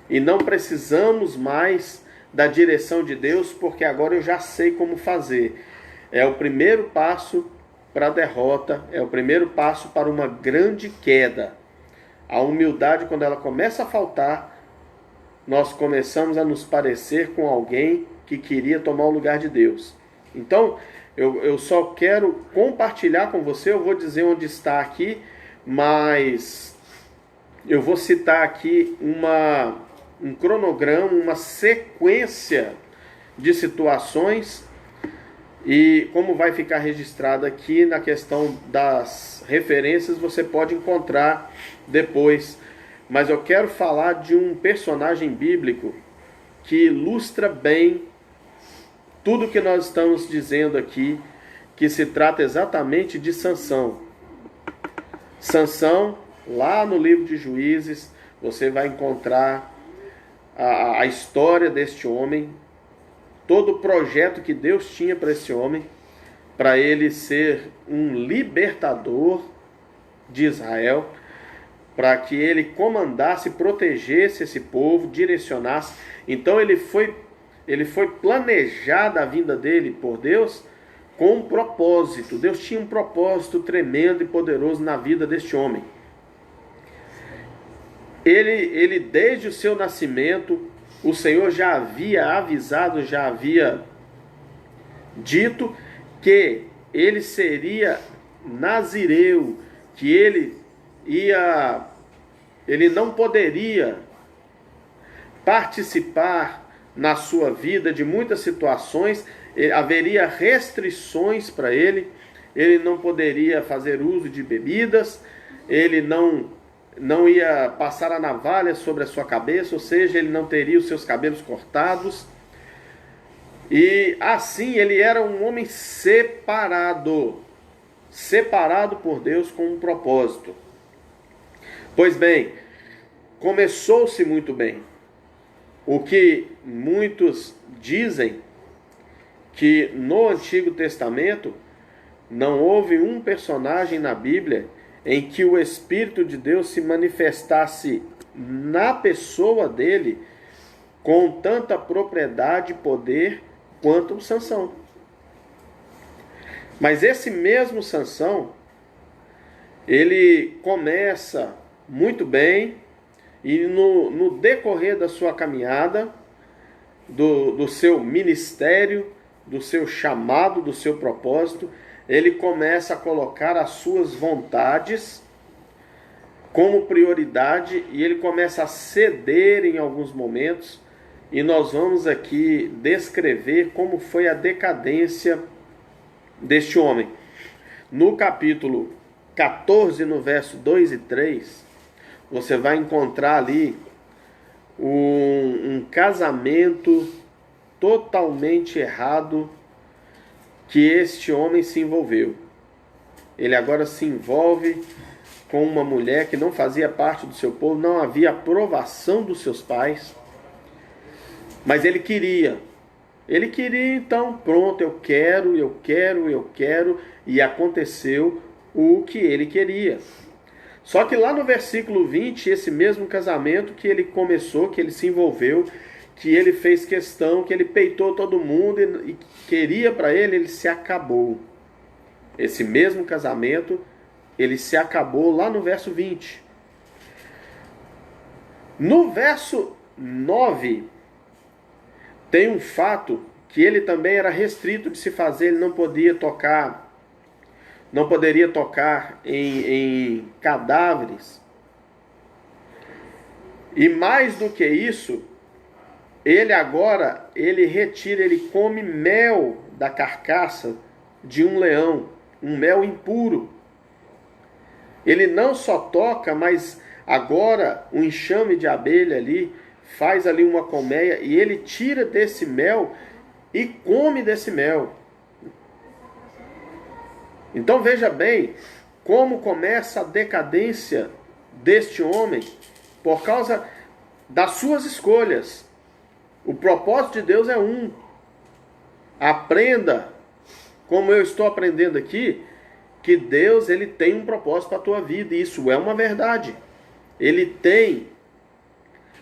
e não precisamos mais da direção de Deus, porque agora eu já sei como fazer, é o primeiro passo para a derrota, é o primeiro passo para uma grande queda. A humildade, quando ela começa a faltar, nós começamos a nos parecer com alguém que queria tomar o lugar de Deus. Então, eu só quero compartilhar com você, eu vou dizer onde está aqui, mas eu vou citar aqui um cronograma, uma sequência de situações, e como vai ficar registrado aqui na questão das referências, você pode encontrar depois. Mas eu quero falar de um personagem bíblico que ilustra bem tudo que nós estamos dizendo aqui, que se trata exatamente de Sansão. Sansão, lá no livro de Juízes, você vai encontrar a história deste homem, todo o projeto que Deus tinha para esse homem, para ele ser um libertador de Israel, para que ele comandasse, protegesse esse povo, direcionasse. Então ele foi planejada a vinda dele por Deus com um propósito. Deus tinha um propósito tremendo e poderoso na vida deste homem. Ele desde o seu nascimento, o Senhor já havia avisado, já havia dito que ele seria nazireu, que ele não poderia participar na sua vida de muitas situações, haveria restrições para ele não poderia fazer uso de bebidas, ele não ia passar a navalha sobre a sua cabeça, ou seja, ele não teria os seus cabelos cortados. E assim ele era um homem separado por Deus com um propósito. Pois bem, começou-se muito bem. O que muitos dizem que no Antigo Testamento não houve um personagem na Bíblia em que o Espírito de Deus se manifestasse na pessoa dele com tanta propriedade e poder quanto o Sansão. Mas esse mesmo Sansão, ele começa muito bem, e no decorrer da sua caminhada, do seu ministério, do seu chamado, do seu propósito, ele começa a colocar as suas vontades como prioridade, e ele começa a ceder em alguns momentos, e nós vamos aqui descrever como foi a decadência deste homem. No capítulo 14, no verso 2 e 3, você vai encontrar ali um casamento totalmente errado que este homem se envolveu. Ele agora se envolve com uma mulher que não fazia parte do seu povo, não havia aprovação dos seus pais, mas ele queria, então, pronto, eu quero, e aconteceu o que ele queria. Só que lá no versículo 20, esse mesmo casamento que ele começou, que ele se envolveu, que ele fez questão, que ele peitou todo mundo e queria para ele se acabou. Esse mesmo casamento, ele se acabou lá no verso 20. No verso 9, tem um fato que ele também era restrito de se fazer, ele não poderia tocar em cadáveres. E mais do que isso, ele come mel da carcaça de um leão, um mel impuro. Ele não só toca, mas agora o enxame de abelha ali faz ali uma colmeia e ele tira desse mel e come desse mel. Então veja bem como começa a decadência deste homem por causa das suas escolhas. O propósito de Deus é um. Aprenda, como eu estou aprendendo aqui, que Deus ele tem um propósito para a tua vida, e isso é uma verdade. Ele tem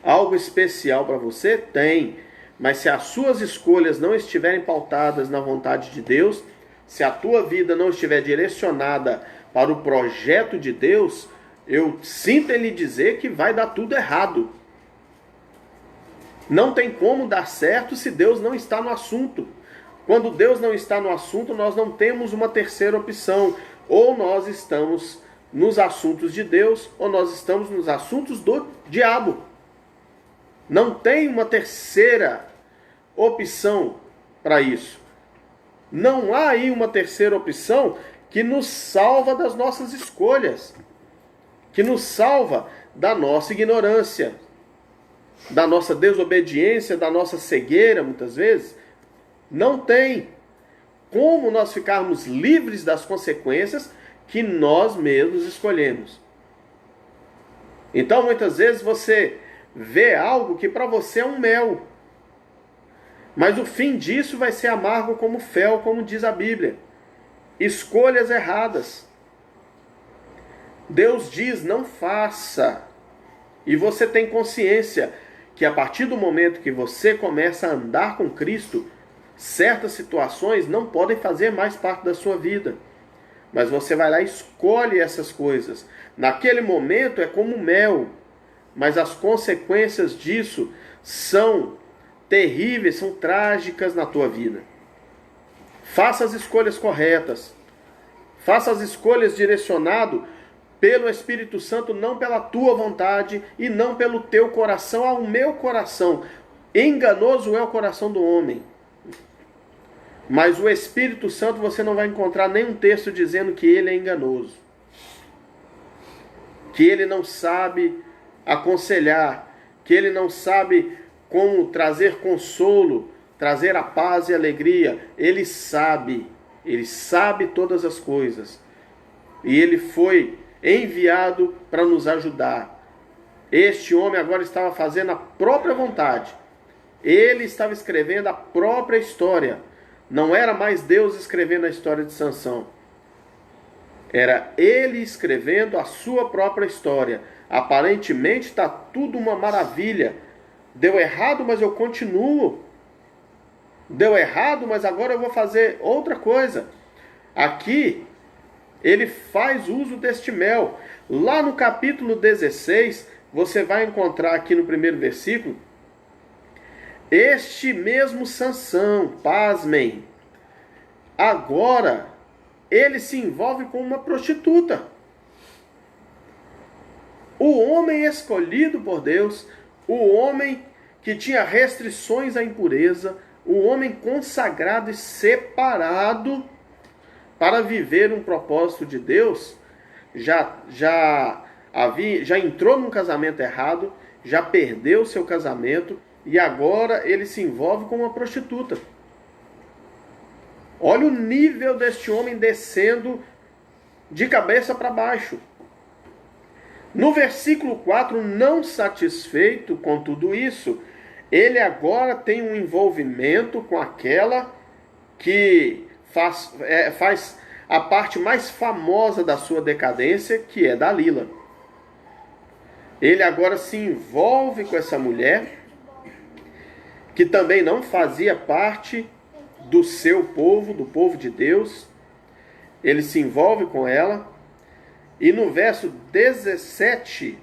algo especial para você? Tem. Mas se as suas escolhas não estiverem pautadas na vontade de Deus, se a tua vida não estiver direcionada para o projeto de Deus, eu sinto em lhe dizer que vai dar tudo errado. Não tem como dar certo se Deus não está no assunto. Quando Deus não está no assunto, nós não temos uma terceira opção. Ou nós estamos nos assuntos de Deus, ou nós estamos nos assuntos do diabo. Não tem uma terceira opção para isso. Não há aí uma terceira opção que nos salva das nossas escolhas, que nos salva da nossa ignorância, da nossa desobediência, da nossa cegueira, muitas vezes. Não tem como nós ficarmos livres das consequências que nós mesmos escolhemos. Então, muitas vezes você vê algo que para você é um mel, mas o fim disso vai ser amargo como fel, como diz a Bíblia. Escolhas erradas. Deus diz, não faça. E você tem consciência que a partir do momento que você começa a andar com Cristo, certas situações não podem fazer mais parte da sua vida. Mas você vai lá e escolhe essas coisas. Naquele momento é como mel, mas as consequências disso são terríveis, são trágicas na tua vida. Faça as escolhas corretas. Faça as escolhas direcionado pelo Espírito Santo, não pela tua vontade e não pelo teu coração. O meu coração. Enganoso é o coração do homem. Mas o Espírito Santo você não vai encontrar nenhum texto dizendo que ele é enganoso. Que ele não sabe aconselhar. Que ele não sabe como trazer consolo, trazer a paz e alegria. Ele sabe todas as coisas. E ele foi enviado para nos ajudar. Este homem agora estava fazendo a própria vontade. Ele estava escrevendo a própria história. Não era mais Deus escrevendo a história de Sansão. Era ele escrevendo a sua própria história. Aparentemente está tudo uma maravilha. Deu errado, mas eu continuo. Deu errado, mas agora eu vou fazer outra coisa. Aqui, ele faz uso deste mel. Lá no capítulo 16, você vai encontrar aqui no primeiro versículo, este mesmo Sansão, pasmem, agora ele se envolve com uma prostituta. O homem escolhido por Deus, o homem que tinha restrições à impureza, o homem consagrado e separado para viver um propósito de Deus, já entrou num casamento errado, já perdeu seu casamento e agora ele se envolve com uma prostituta. Olha o nível deste homem descendo de cabeça para baixo. No versículo 4, não satisfeito com tudo isso, ele agora tem um envolvimento com aquela que faz a parte mais famosa da sua decadência, que é Dalila. Ele agora se envolve com essa mulher, que também não fazia parte do seu povo, do povo de Deus. Ele se envolve com ela. E no verso 17,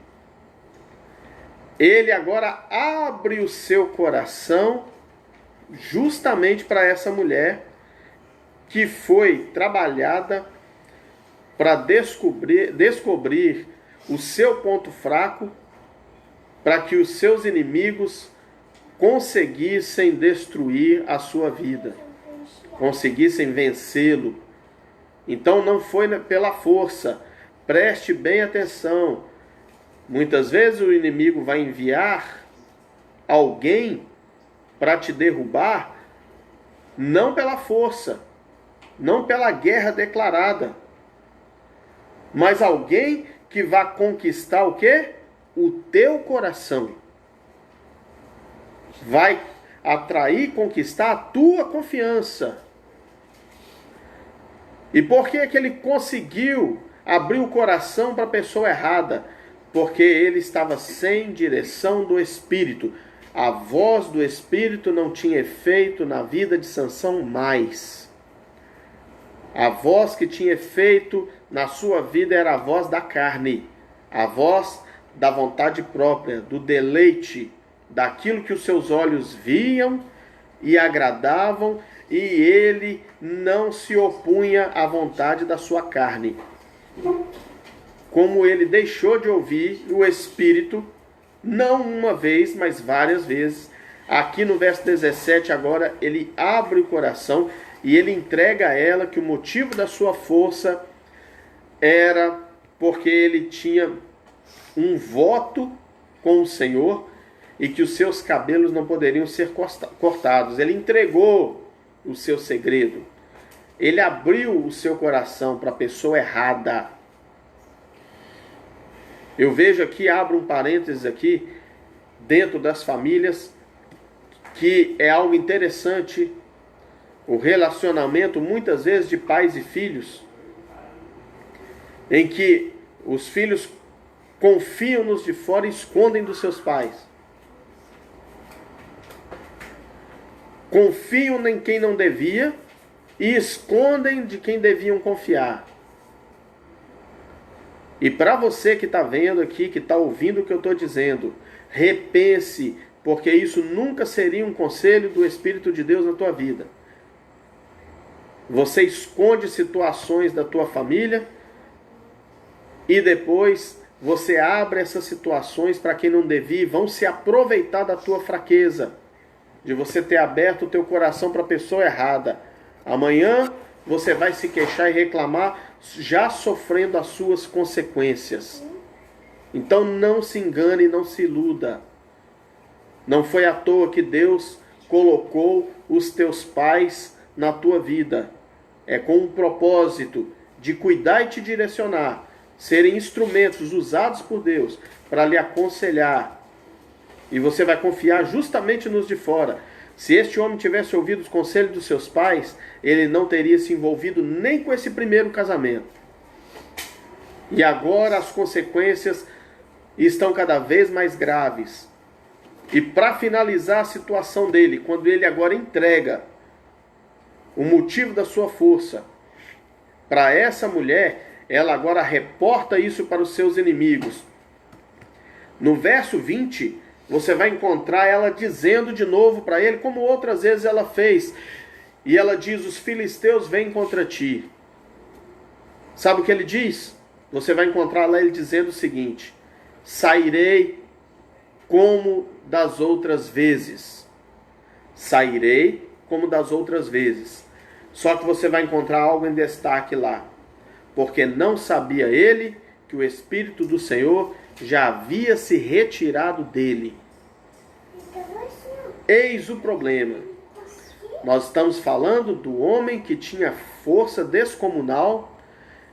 ele agora abre o seu coração justamente para essa mulher que foi trabalhada para descobrir o seu ponto fraco, para que os seus inimigos conseguissem destruir a sua vida, conseguissem vencê-lo. Então não foi pela força. Preste bem atenção. Muitas vezes o inimigo vai enviar alguém para te derrubar, não pela força, não pela guerra declarada, mas alguém que vai conquistar o quê? O teu coração. Vai atrair, conquistar a tua confiança. E por que ele conseguiu abrir o coração para a pessoa errada? Porque ele estava sem direção do Espírito. A voz do Espírito não tinha efeito na vida de Sansão mais. A voz que tinha efeito na sua vida era a voz da carne, a voz da vontade própria, do deleite, daquilo que os seus olhos viam e agradavam, e ele não se opunha à vontade da sua carne. Como ele deixou de ouvir o Espírito, não uma vez, mas várias vezes, aqui no verso 17 agora, ele abre o coração e ele entrega a ela que o motivo da sua força era porque ele tinha um voto com o Senhor e que os seus cabelos não poderiam ser cortados. Ele entregou o seu segredo. Ele abriu o seu coração para a pessoa errada. Eu vejo aqui, abro um parênteses aqui, dentro das famílias, que é algo interessante, o relacionamento muitas vezes de pais e filhos, em que os filhos confiam nos de fora e escondem dos seus pais. Confiam em quem não devia e escondem de quem deviam confiar. E para você que está vendo aqui, que está ouvindo o que eu estou dizendo, repense, porque isso nunca seria um conselho do Espírito de Deus na tua vida. Você esconde situações da tua família e depois você abre essas situações para quem não devia, vão se aproveitar da tua fraqueza, de você ter aberto o teu coração para a pessoa errada. Amanhã você vai se queixar e reclamar, já sofrendo as suas consequências. Então não se engane, não se iluda. Não foi à toa que Deus colocou os teus pais na tua vida. É com um propósito de cuidar e te direcionar, serem instrumentos usados por Deus para lhe aconselhar. E você vai confiar justamente nos de fora. Se este homem tivesse ouvido os conselhos dos seus pais, ele não teria se envolvido nem com esse primeiro casamento. E agora as consequências estão cada vez mais graves. E para finalizar a situação dele, quando ele agora entrega o motivo da sua força para essa mulher, ela agora reporta isso para os seus inimigos. No verso 20, você vai encontrar ela dizendo de novo para ele, como outras vezes ela fez. E ela diz, os filisteus vêm contra ti. Sabe o que ele diz? Você vai encontrar lá ele dizendo o seguinte, sairei como das outras vezes. Sairei como das outras vezes. Só que você vai encontrar algo em destaque lá. Porque não sabia ele que o Espírito do Senhor já havia se retirado dele. Eis o problema. Nós estamos falando do homem que tinha força descomunal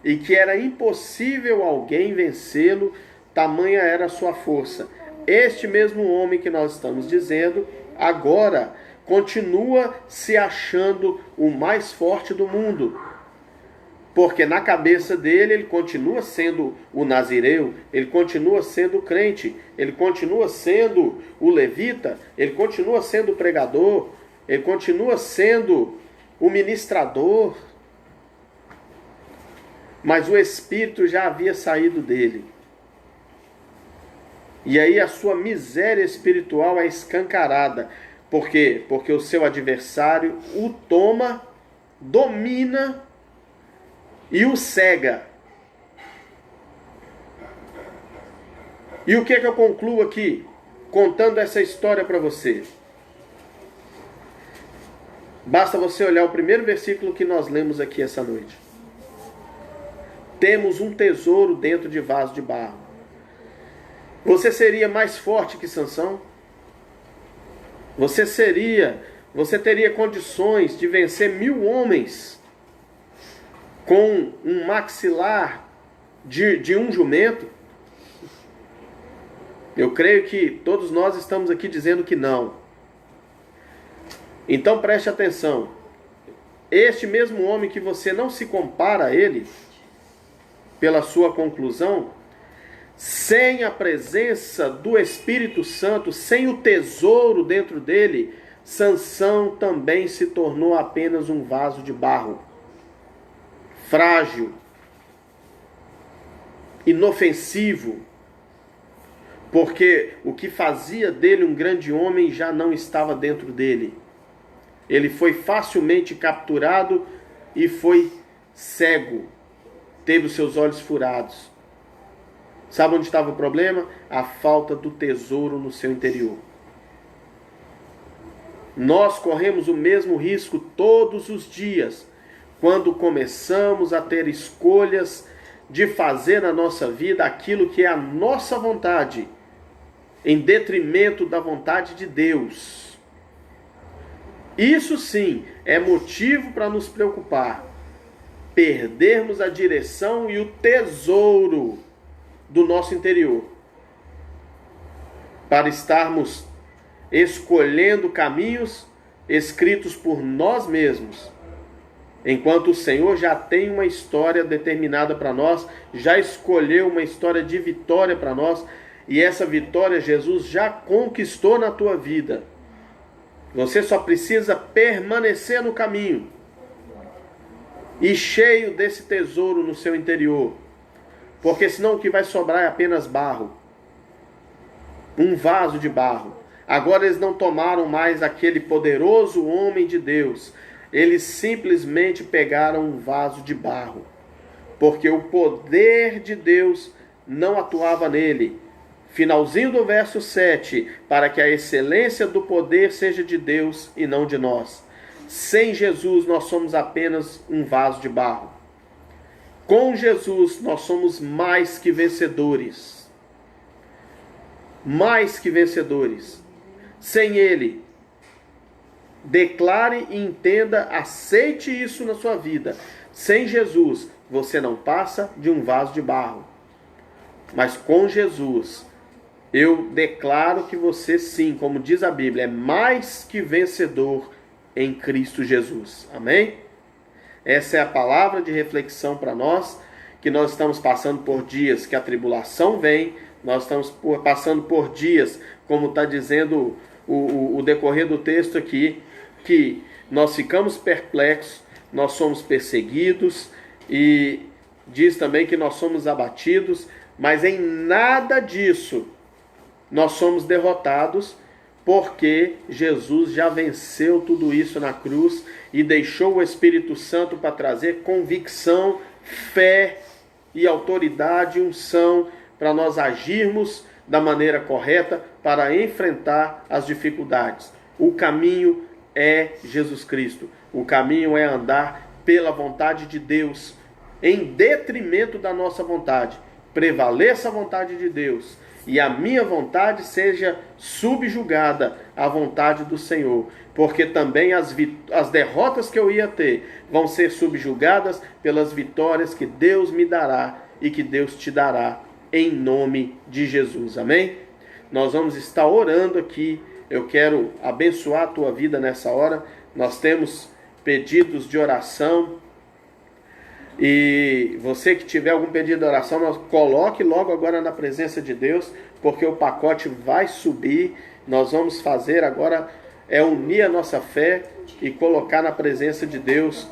e que era impossível alguém vencê-lo, tamanha era a sua força. Este mesmo homem que nós estamos dizendo, agora continua se achando o mais forte do mundo. Porque na cabeça dele, ele continua sendo o nazireu, ele continua sendo o crente, ele continua sendo o levita, ele continua sendo o pregador, ele continua sendo o ministrador. Mas o espírito já havia saído dele. E aí a sua miséria espiritual é escancarada. Por quê? Porque o seu adversário o toma, domina e o cega. E o que é que eu concluo aqui, contando essa história para você? Basta você olhar o primeiro versículo que nós lemos aqui essa noite. Temos um tesouro dentro de vaso de barro. Você seria mais forte que Sansão? Você teria condições de vencer 1000 homens com um maxilar de um jumento? Eu creio que todos nós estamos aqui dizendo que não. Então preste atenção. Este mesmo homem que você não se compara a ele, pela sua conclusão, sem a presença do Espírito Santo, sem o tesouro dentro dele, Sansão também se tornou apenas um vaso de barro, frágil, inofensivo, porque o que fazia dele um grande homem já não estava dentro dele. Ele foi facilmente capturado e foi cego, teve os seus olhos furados. Sabe onde estava o problema? A falta do tesouro no seu interior. Nós corremos o mesmo risco todos os dias, quando começamos a ter escolhas de fazer na nossa vida aquilo que é a nossa vontade, em detrimento da vontade de Deus. Isso sim é motivo para nos preocupar. Perdermos a direção e o tesouro do nosso interior, para estarmos escolhendo caminhos escritos por nós mesmos, enquanto o Senhor já tem uma história determinada para nós, já escolheu uma história de vitória para nós, e essa vitória Jesus já conquistou na tua vida. Você só precisa permanecer no caminho e cheio desse tesouro no seu interior. Porque senão o que vai sobrar é apenas barro. Um vaso de barro. Agora eles não tomaram mais aquele poderoso homem de Deus. Eles simplesmente pegaram um vaso de barro. Porque o poder de Deus não atuava nele. Finalzinho do verso 7. Para que a excelência do poder seja de Deus e não de nós. Sem Jesus nós somos apenas um vaso de barro. Com Jesus nós somos mais que vencedores. Mais que vencedores. Sem Ele, declare e entenda, aceite isso na sua vida. Sem Jesus, você não passa de um vaso de barro. Mas com Jesus, eu declaro que você sim, como diz a Bíblia, é mais que vencedor em Cristo Jesus. Amém? Essa é a palavra de reflexão para nós, que nós estamos passando por dias que a tribulação vem, nós estamos passando por dias, como está dizendo o decorrer do texto aqui, que nós ficamos perplexos, nós somos perseguidos, e diz também que nós somos abatidos, mas em nada disso nós somos derrotados, porque Jesus já venceu tudo isso na cruz e deixou o Espírito Santo para trazer convicção, fé e autoridade, unção, para nós agirmos da maneira correta para enfrentar as dificuldades. O caminho é Jesus Cristo. O caminho é andar pela vontade de Deus, em detrimento da nossa vontade. Prevaleça a vontade de Deus. E a minha vontade seja subjugada à vontade do Senhor. Porque também as derrotas que eu ia ter vão ser subjugadas pelas vitórias que Deus me dará e que Deus te dará em nome de Jesus. Amém? Nós vamos estar orando aqui. Eu quero abençoar a tua vida nessa hora. Nós temos pedidos de oração. E você que tiver algum pedido de oração, coloque logo agora na presença de Deus, porque o pacote vai subir. Nós vamos fazer agora unir a nossa fé e colocar na presença de Deus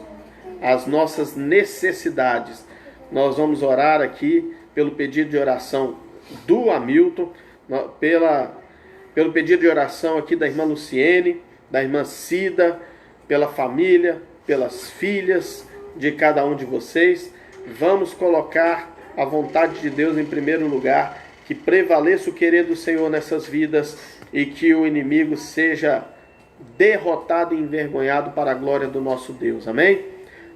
as nossas necessidades. Nós vamos orar aqui pelo pedido de oração do Hamilton, pelo pedido de oração aqui da irmã Luciene, da irmã Cida, pela família, pelas filhas de cada um de vocês. Vamos colocar a vontade de Deus em primeiro lugar, que prevaleça o querer do Senhor nessas vidas e que o inimigo seja derrotado e envergonhado para a glória do nosso Deus. Amém?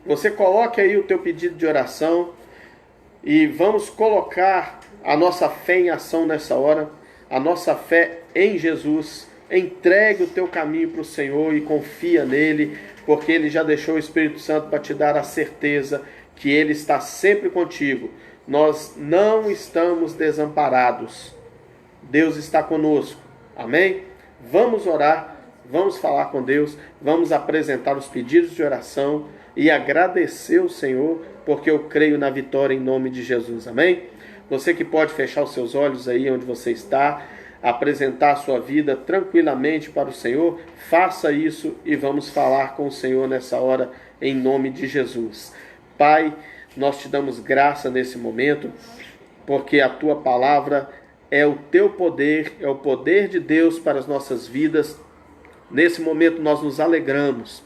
Você coloque aí o teu pedido de oração e vamos colocar a nossa fé em ação nessa hora, a nossa fé em Jesus. Entregue o teu caminho para o Senhor e confia nele, porque Ele já deixou o Espírito Santo para te dar a certeza que Ele está sempre contigo. Nós não estamos desamparados. Deus está conosco. Amém? Vamos orar, vamos falar com Deus, vamos apresentar os pedidos de oração e agradecer o Senhor, porque eu creio na vitória em nome de Jesus. Amém? Você que pode fechar os seus olhos aí onde você está, apresentar a sua vida tranquilamente para o Senhor, faça isso e vamos falar com o Senhor nessa hora, em nome de Jesus. Pai, nós te damos graça nesse momento, porque a tua palavra é o teu poder, é o poder de Deus para as nossas vidas. Nesse momento nós nos alegramos,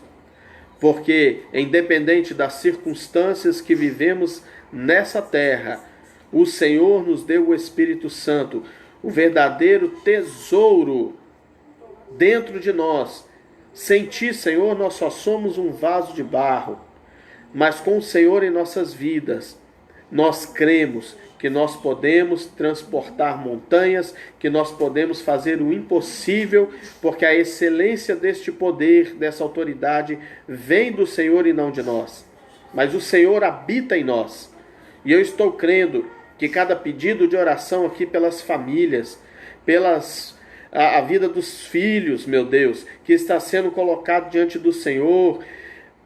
porque independente das circunstâncias que vivemos nessa terra, o Senhor nos deu o Espírito Santo, o verdadeiro tesouro dentro de nós. Sem ti, Senhor, nós só somos um vaso de barro, mas com o Senhor em nossas vidas, nós cremos que nós podemos transportar montanhas, que nós podemos fazer o impossível, porque a excelência deste poder, dessa autoridade, vem do Senhor e não de nós. Mas o Senhor habita em nós. E eu estou crendo que cada pedido de oração aqui pelas famílias, a vida dos filhos, meu Deus, que está sendo colocado diante do Senhor,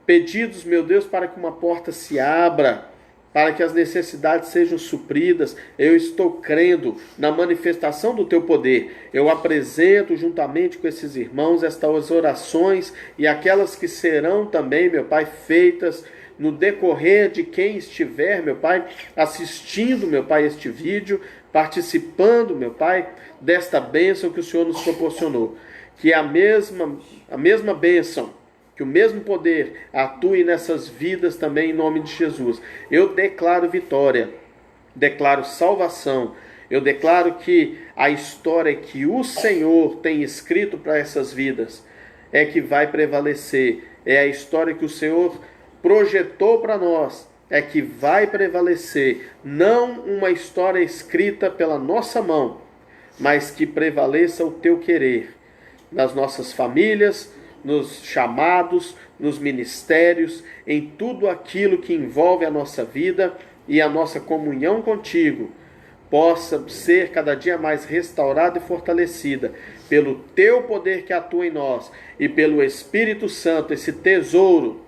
pedidos, meu Deus, para que uma porta se abra, para que as necessidades sejam supridas, eu estou crendo na manifestação do teu poder. Eu apresento juntamente com esses irmãos estas orações e aquelas que serão também, meu Pai, feitas no decorrer de quem estiver, meu Pai, assistindo, meu Pai, este vídeo, participando, meu Pai, desta bênção que o Senhor nos proporcionou. Que a mesma bênção, que o mesmo poder atue nessas vidas também em nome de Jesus. Eu declaro vitória, declaro salvação, eu declaro que a história que o Senhor tem escrito para essas vidas é que vai prevalecer, é a história que o Senhor projetou para nós, é que vai prevalecer, não uma história escrita pela nossa mão, mas que prevaleça o teu querer nas nossas famílias, nos chamados, nos ministérios, em tudo aquilo que envolve a nossa vida e a nossa comunhão contigo, possa ser cada dia mais restaurada e fortalecida pelo teu poder que atua em nós e pelo Espírito Santo, esse tesouro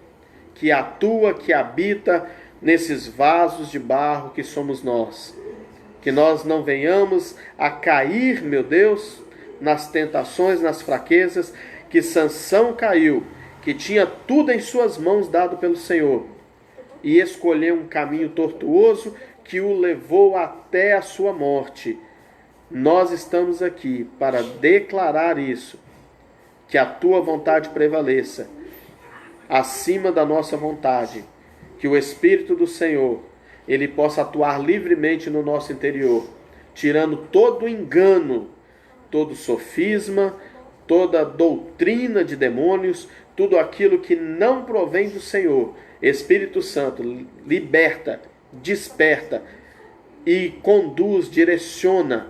que atua, que habita nesses vasos de barro que somos nós. Que nós não venhamos a cair, meu Deus, nas tentações, nas fraquezas, que Sansão caiu, que tinha tudo em suas mãos dado pelo Senhor, e escolheu um caminho tortuoso que o levou até a sua morte. Nós estamos aqui para declarar isso, que a tua vontade prevaleça acima da nossa vontade, que o Espírito do Senhor, ele possa atuar livremente no nosso interior, tirando todo engano, todo sofisma, toda doutrina de demônios, tudo aquilo que não provém do Senhor. Espírito Santo, liberta, desperta e conduz, direciona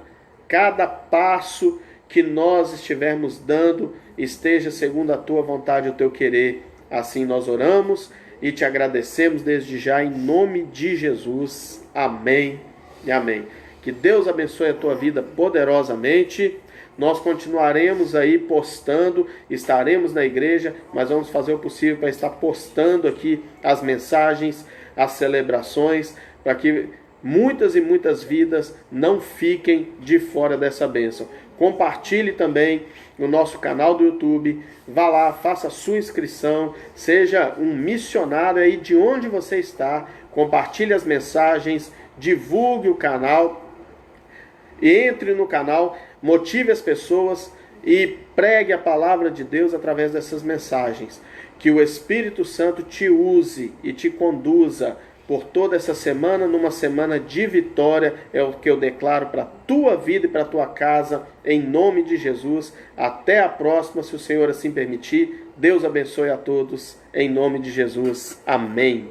cada passo que nós estivermos dando, esteja segundo a tua vontade e o teu querer. Assim nós oramos e te agradecemos desde já em nome de Jesus. Amém e amém. Que Deus abençoe a tua vida poderosamente. Nós continuaremos aí postando, estaremos na igreja, mas vamos fazer o possível para estar postando aqui as mensagens, as celebrações, para que muitas e muitas vidas não fiquem de fora dessa bênção. Compartilhe também no nosso canal do YouTube, vá lá, faça a sua inscrição, seja um missionário aí de onde você está, compartilhe as mensagens, divulgue o canal, entre no canal, motive as pessoas e pregue a palavra de Deus através dessas mensagens. Que o Espírito Santo te use e te conduza por toda essa semana, numa semana de vitória, é o que eu declaro para a tua vida e para a tua casa, em nome de Jesus. Até a próxima, se o Senhor assim permitir. Deus abençoe a todos, em nome de Jesus. Amém.